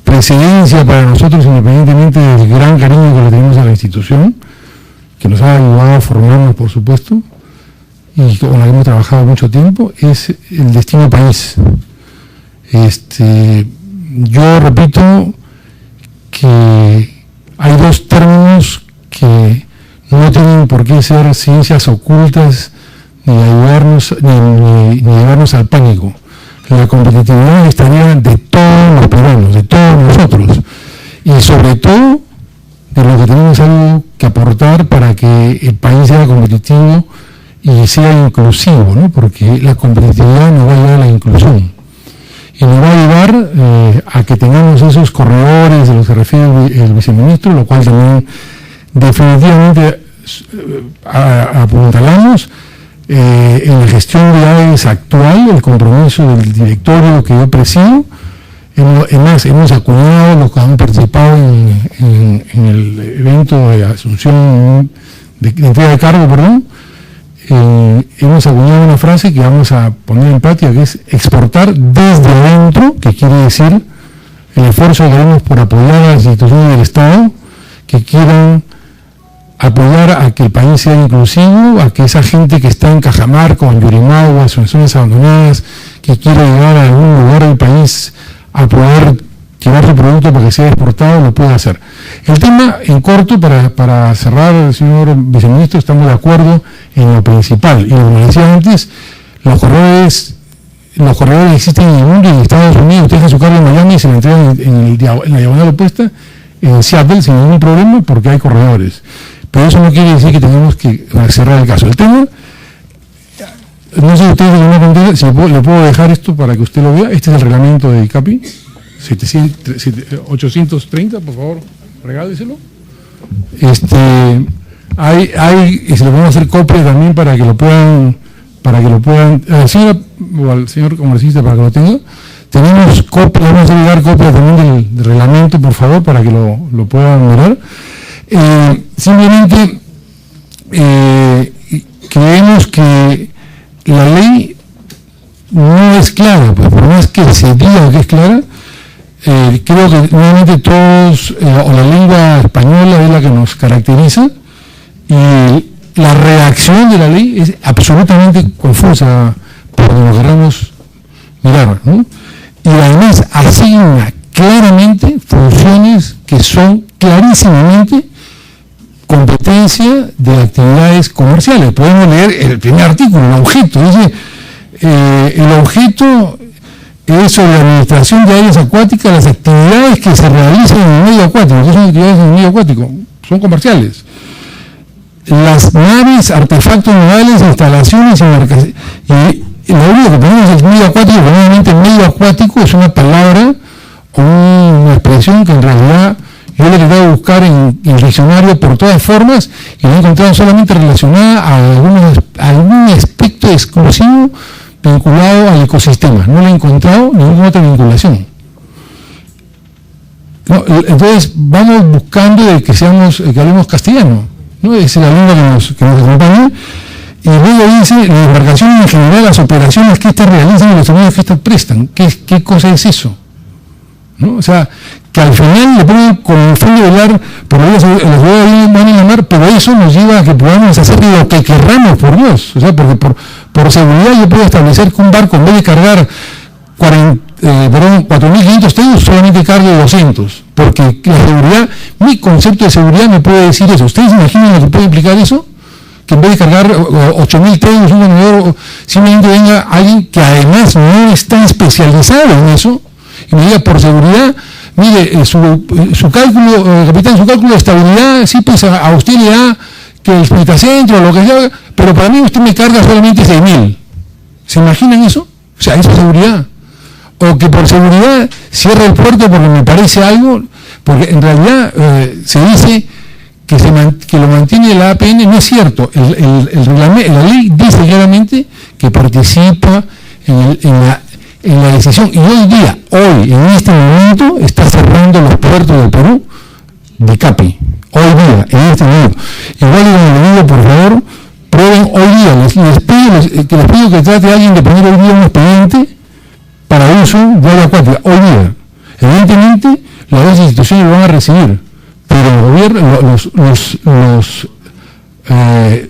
presidencia para nosotros, independientemente del gran cariño que le tenemos a la institución, que nos ha ayudado a formarnos, por supuesto, y con la que hemos trabajado mucho tiempo, es el destino país. Yo repito que hay dos términos que no tienen por qué ser ciencias ocultas ni ayudarnos ni llevarnos al pánico. La competitividad es tarea de todos los peruanos, de todos nosotros, y sobre todo de los que tenemos algo que aportar para que el país sea competitivo y sea inclusivo, ¿no? Porque la competitividad nos va a llevar a la inclusión y nos va a llevar a que tengamos esos corredores de los que refiere el viceministro, lo cual también definitivamente apuntalamos en la gestión de AES actual, el compromiso del directorio que yo presido. Además, hemos acuñado los que han participado en el evento de asunción de entrega de cargo, perdón. Hemos acuñado una frase que vamos a poner en práctica, que es exportar desde adentro, que quiere decir el esfuerzo que haremos por apoyar a las instituciones del Estado que quieran apoyar a que el país sea inclusivo, a que esa gente que está en Cajamarca, en Yurimagua, en zonas abandonadas, que quiere llegar a algún lugar del país a poder llevar su producto para que sea exportado, lo pueda hacer. El tema, en corto, para cerrar, señor viceministro, estamos de acuerdo en lo principal. Y como decía antes, los corredores existen en el mundo y en Estados Unidos. Usted deja su carga en Miami y se le entrega en la diagonal opuesta, en Seattle, sin ningún problema, porque hay corredores. Pero eso no quiere decir que tengamos que cerrar el caso. El tema, no sé si ustedes tienen una pregunta, si le puedo dejar esto para que usted lo vea. Este es el reglamento de ICAPI, 830, por favor, regáleselo. Y se le podemos hacer copia también para que lo puedan, señora, o al señor congresista para que lo tenga. Tenemos copia, vamos a llegar copia también del reglamento, por favor, para que lo puedan mirar. Simplemente creemos que la ley no es clara, pues por más que se diga que es clara, creo que nuevamente todos, o la lengua española es la que nos caracteriza, y la redacción de la ley es absolutamente confusa por donde lo queramos mirar, ¿no? Y además asigna claramente funciones que son clarísimamente competencia de actividades comerciales. Podemos leer el primer artículo, el objeto. Dice, el objeto es sobre la administración de áreas acuáticas, las actividades que se realizan en el medio acuático. ¿Qué son actividades en el medio acuático? Son comerciales. Las naves, artefactos navales, instalaciones y embarcaciones. Y lo único que ponemos es el medio acuático, porque obviamente medio acuático es una palabra o una expresión que en realidad yo le he tratado de buscar en el diccionario por todas formas y lo he encontrado solamente relacionada a algún aspecto exclusivo vinculado al ecosistema. No le he encontrado ninguna otra vinculación. No, entonces vamos buscando de que hablemos castellano, ¿no? Esa es la lengua que nos acompaña. Y luego dice, la embarcación en general, las operaciones que éstas realizan y los servicios que éstas prestan. ¿Qué cosa es eso? ¿No? O sea, que al final le ponen con el fin de velar por la seguridad van en la mar, pero eso nos lleva a que podamos hacer lo que querramos, por Dios. O sea, porque por seguridad yo puedo establecer que un barco en vez de cargar 4.500 teus solamente cargue 200, porque la seguridad, mi concepto de seguridad me puede decir eso. ¿Ustedes imaginan lo que puede implicar eso? que en vez de cargar 8.000 TEUs, un contenedor, simplemente venga alguien que además no está especializado en eso y me diga por seguridad, mire, su cálculo, capitán, su cálculo de estabilidad, sí, pues a usted le da que el Spritacentro o lo que sea, pero para mí usted me carga solamente 6.000. ¿Se imaginan eso? O sea, eso es seguridad. O que por seguridad cierre el puerto porque me parece algo, porque en realidad se dice que lo mantiene la APN, no es cierto. La ley dice claramente que participa en la decisión, y hoy, en este momento, está cerrando los puertos del Perú de CAPI. Hoy día, en este momento. Igual como le digo, por favor, prueben hoy día. Les pido que trate a alguien de poner hoy día un expediente para uso de agua acuática. Hoy día. Evidentemente, las dos instituciones lo van a recibir, pero el gobierno, los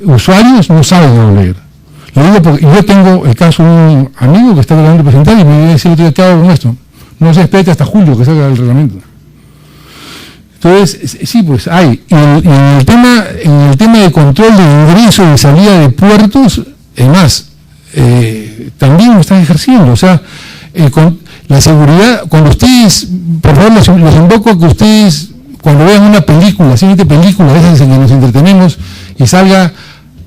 usuarios no saben cómo leer. Lo digo porque yo tengo el caso de un amigo que está tratando de presentar y me dice, decir, ¿qué hago con esto? No se espera hasta julio que salga el reglamento. Entonces, sí, pues hay. Y en el tema de control de ingreso y de salida de puertos, es más, también lo están ejerciendo. O sea, con la seguridad, cuando ustedes, por favor, los invoco a que ustedes, cuando vean una película, siguiente película, a veces en que nos entretenemos, y salga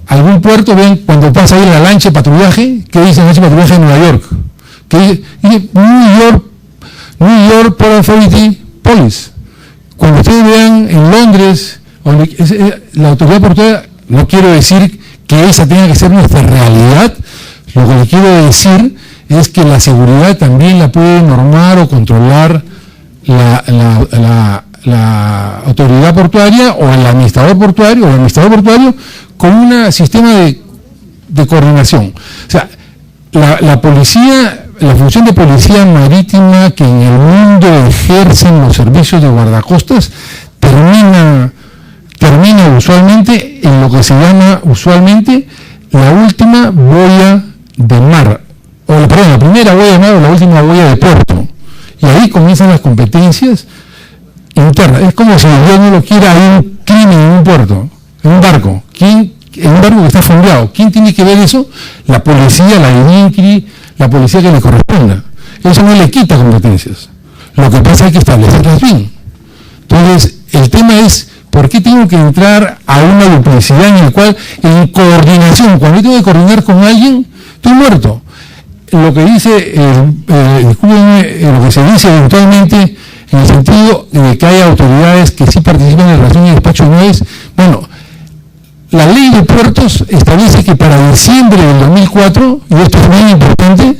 algún puerto, ven cuando pasa ahí la lancha de patrullaje, ¿qué dice la lancha de patrullaje de Nueva York? ¿Qué dice? New York Port Authority Police. Cuando ustedes vean en Londres, la autoridad portuaria, no quiero decir que esa tenga que ser nuestra realidad, lo que le quiero decir es que la seguridad también la puede normar o controlar la autoridad portuaria o el administrador portuario con un sistema de coordinación. O sea, la policía, la función de policía marítima que en el mundo ejercen los servicios de guardacostas termina usualmente en lo que se llama usualmente la última boya de mar, la primera boya de mar o la última boya de puerto, y ahí comienzan las competencias internas. Es como si Dios no lo quiera, hay un crimen en un puerto, en un barco, en un barco que está fondeado. ¿Quién tiene que ver eso? La policía, la INCRI, la policía que le corresponda. Eso no le quita competencias. Lo que pasa es que establecerlas bien. Entonces, el tema es, ¿por qué tengo que entrar a una duplicidad en el cual, en coordinación, cuando yo tengo que coordinar con alguien, estoy muerto? Lo que dice, lo que se dice eventualmente, en el sentido de que hay autoridades que sí participan en la relación de despacho, no es, bueno, la ley de puertos establece que para diciembre del 2004, y esto es muy importante,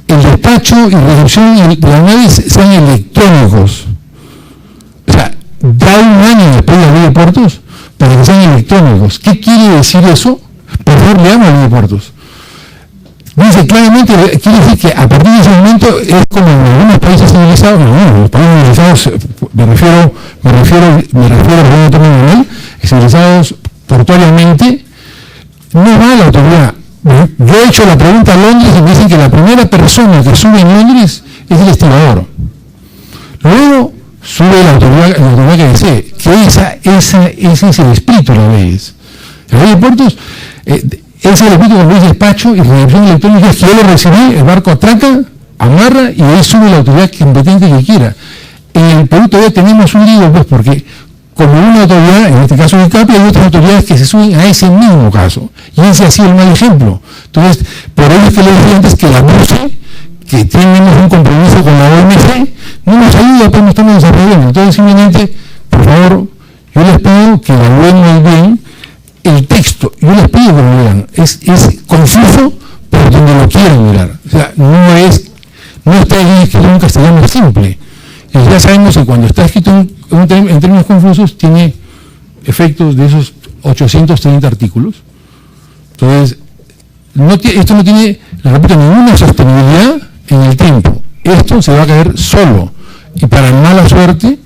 el despacho y recepción de las naves sean electrónicos. O sea, ya un año después de la ley de puertos para que sean electrónicos. ¿Qué quiere decir eso? Por favor, leamos la ley de puertos. Dice claramente, quiere decir que a partir de ese momento es como en algunos países civilizados, los países civilizados, me refiero a un término civilizados portuariamente, no va a la autoridad. Yo he hecho la pregunta a Londres y me dicen que la primera persona que sube en Londres es el estibador. Luego sube la autoridad que desee, que ese es el espíritu de las leyes. La ley de puertos es el espíritu cuando dice despacho y recepción electrónica, es que yo lo recibí, el barco atraca, amarra y ahí sube la autoridad competente que quiera. En el Perú todavía tenemos un lío, pues, porque como una autoridad, en este caso de CAPI, hay otras autoridades que se suben a ese mismo caso. Y ese ha sido el mal ejemplo. Entonces, por ello es que les decía antes que la BUCE, que tenemos un compromiso con la OMC, no nos ayuda, pero no estamos desarrollando. Entonces, simplemente, por favor, yo les pido que evalúen muy bien el texto. Yo les pido que lo lean. Es confuso, pero donde lo quieran mirar. O sea, no está escrito en un castellano simple. Y ya sabemos que cuando está escrito en términos confusos tiene efectos de esos 830 artículos. Entonces, esto no tiene, le repito, ninguna sostenibilidad en el tiempo. Esto se va a caer solo y para mala suerte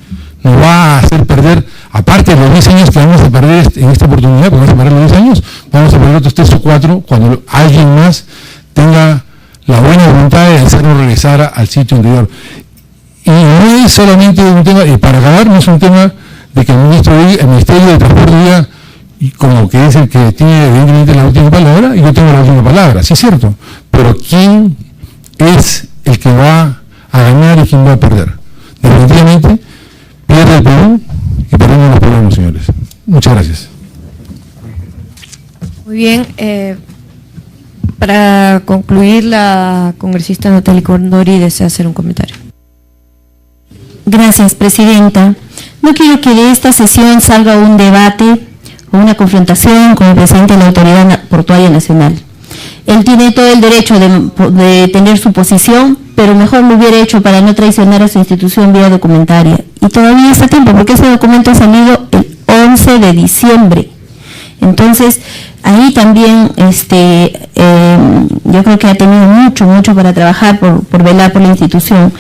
nos va a hacer perder, aparte de los 10 años que vamos a perder en esta oportunidad, porque vamos a perder los 10 años, vamos a perder otros 3 o 4 cuando alguien más tenga la buena voluntad de hacernos regresar al sitio anterior. Y no es solamente un tema, para acabar, no es un tema de que el Ministerio de Transporte diga, y como que es el que tiene evidentemente la última palabra, y yo tengo la última palabra, sí es cierto, pero ¿quién es el que va a ganar y quién va a perder? Definitivamente pierde el Perú y perdemos los peruanos, señores. Muchas gracias. Muy bien. Para concluir, la congresista Natalie Condori desea hacer un comentario. Gracias, presidenta. No quiero que de esta sesión salga un debate o una confrontación con el presidente de la Autoridad Portuaria Nacional. Él tiene todo el derecho de tener su posición, pero mejor lo hubiera hecho para no traicionar a su institución vía documentaria. Y todavía está a tiempo, porque ese documento ha salido el 11 de diciembre. Entonces, ahí también yo creo que ha tenido mucho para trabajar por velar por la institución.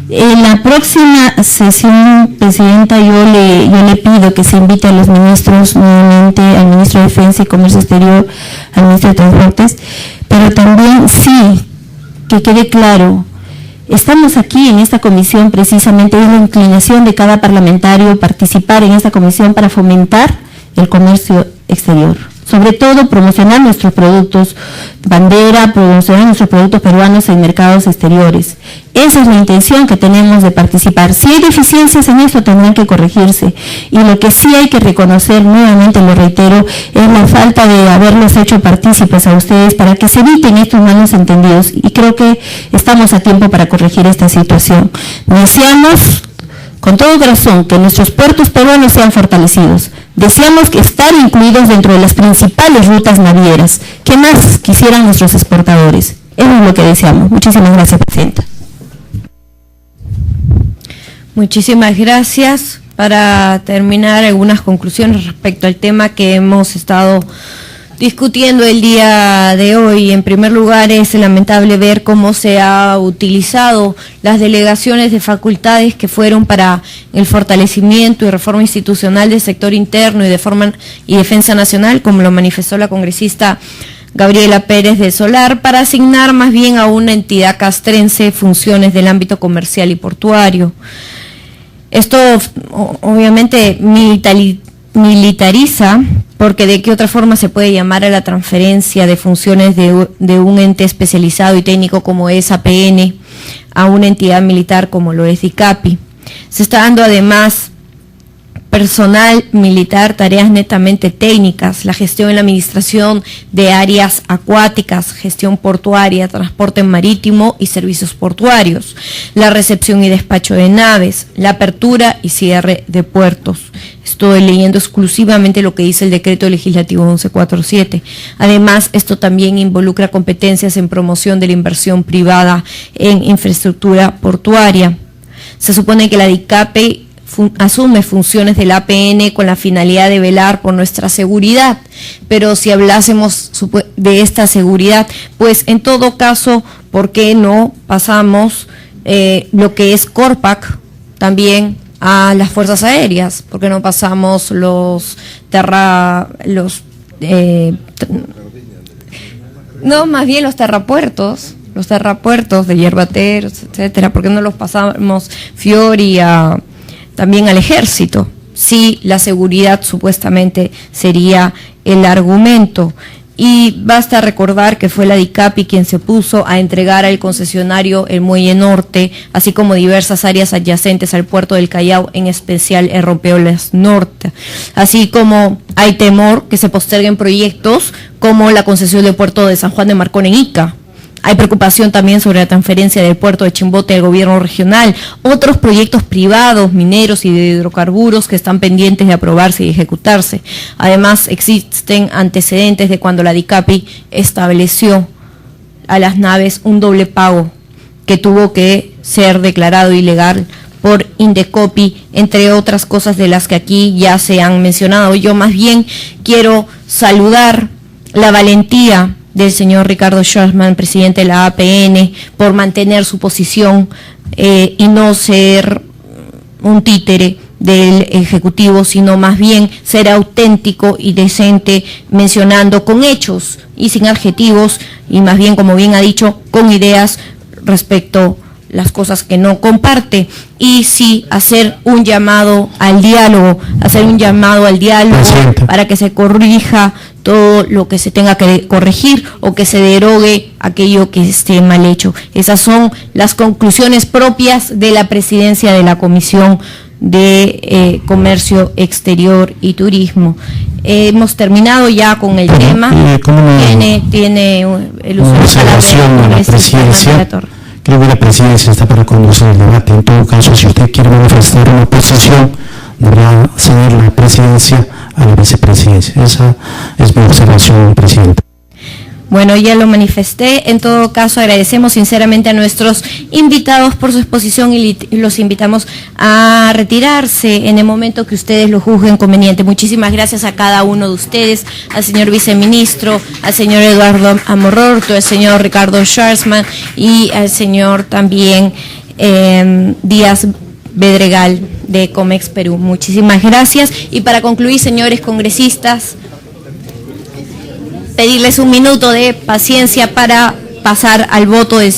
En la próxima sesión, presidenta, yo le pido que se invite a los ministros, nuevamente al ministro de Defensa y Comercio Exterior, al ministro de Transportes, pero también sí, que quede claro, estamos aquí en esta comisión precisamente, es la inclinación de cada parlamentario participar en esta comisión para fomentar el comercio exterior. Sobre todo promocionar nuestros productos bandera, promocionar nuestros productos peruanos en mercados exteriores. Esa es la intención que tenemos de participar. Si hay deficiencias en eso, tendrán que corregirse. Y lo que sí hay que reconocer, nuevamente lo reitero, es la falta de haberlos hecho partícipes a ustedes para que se eviten estos malos entendidos. Y creo que estamos a tiempo para corregir esta situación. Deseamos con todo corazón que nuestros puertos peruanos sean fortalecidos. Deseamos estar incluidos dentro de las principales rutas navieras. ¿Qué más quisieran nuestros exportadores? Eso es lo que deseamos. Muchísimas gracias, presidenta. Muchísimas gracias. Para terminar, algunas conclusiones respecto al tema que hemos estado discutiendo el día de hoy. En primer lugar, es lamentable ver cómo se ha utilizado las delegaciones de facultades que fueron para el fortalecimiento y reforma institucional del sector interno y defensa nacional, como lo manifestó la congresista Gabriela Pérez de Solar, para asignar más bien a una entidad castrense funciones del ámbito comercial y portuario. Esto obviamente militariza, porque de qué otra forma se puede llamar a la transferencia de funciones de un ente especializado y técnico como es APN a una entidad militar como lo es DICAPI. Se está dando además personal militar tareas netamente técnicas, la gestión y la administración de áreas acuáticas, gestión portuaria, transporte marítimo y servicios portuarios, la recepción y despacho de naves, la apertura y cierre de puertos. Estoy leyendo exclusivamente lo que dice el decreto legislativo 1147. Además, esto también involucra competencias en promoción de la inversión privada en infraestructura portuaria. Se supone que la DICAPI asume funciones del APN con la finalidad de velar por nuestra seguridad, pero si hablásemos de esta seguridad, pues en todo caso, ¿por qué no pasamos lo que es Corpac también a las fuerzas aéreas? ¿Por qué no pasamos los terrapuertos de Yerbateros, etcétera? ¿Por qué no los pasamos Fiori también al ejército? Sí, la seguridad supuestamente sería el argumento. Y basta recordar que fue la DICAPI quien se puso a entregar al concesionario el Muelle Norte, así como diversas áreas adyacentes al puerto del Callao, en especial el Rompeolas Norte. Así como hay temor que se posterguen proyectos como la concesión del puerto de San Juan de Marcón en Ica. Hay preocupación también sobre la transferencia del puerto de Chimbote al gobierno regional, otros proyectos privados, mineros y de hidrocarburos que están pendientes de aprobarse y ejecutarse. Además, existen antecedentes de cuando la DICAPI estableció a las naves un doble pago que tuvo que ser declarado ilegal por Indecopi, entre otras cosas de las que aquí ya se han mencionado. Yo más bien quiero saludar la valentía del señor Ricardo Schwarzman, presidente de la APN, por mantener su posición y no ser un títere del Ejecutivo, sino más bien ser auténtico y decente, mencionando con hechos y sin adjetivos, y más bien, como bien ha dicho, con ideas respecto las cosas que no comparte, y sí hacer un llamado al diálogo, Presidenta. para que se corrija todo lo que se tenga que corregir o que se derogue aquello que esté mal hecho. Esas son las conclusiones propias de la presidencia de la Comisión de Comercio Exterior y Turismo. Hemos terminado ya con el tema. Tiene el uso de la observación a la presidencia. Creo que la presidencia está para conducir el debate. En todo caso, si usted quiere manifestar una posición, deberá ceder la presidencia a la vicepresidencia. Esa es mi observación, presidente. Bueno, ya lo manifesté. En todo caso, agradecemos sinceramente a nuestros invitados por su exposición y los invitamos a retirarse en el momento que ustedes lo juzguen conveniente. Muchísimas gracias a cada uno de ustedes, al señor viceministro, al señor Eduardo Amororto, al señor Ricardo Schwarzman y al señor también Díaz Bedregal de Comex Perú. Muchísimas gracias. Y para concluir, señores congresistas, pedirles un minuto de paciencia para pasar al voto de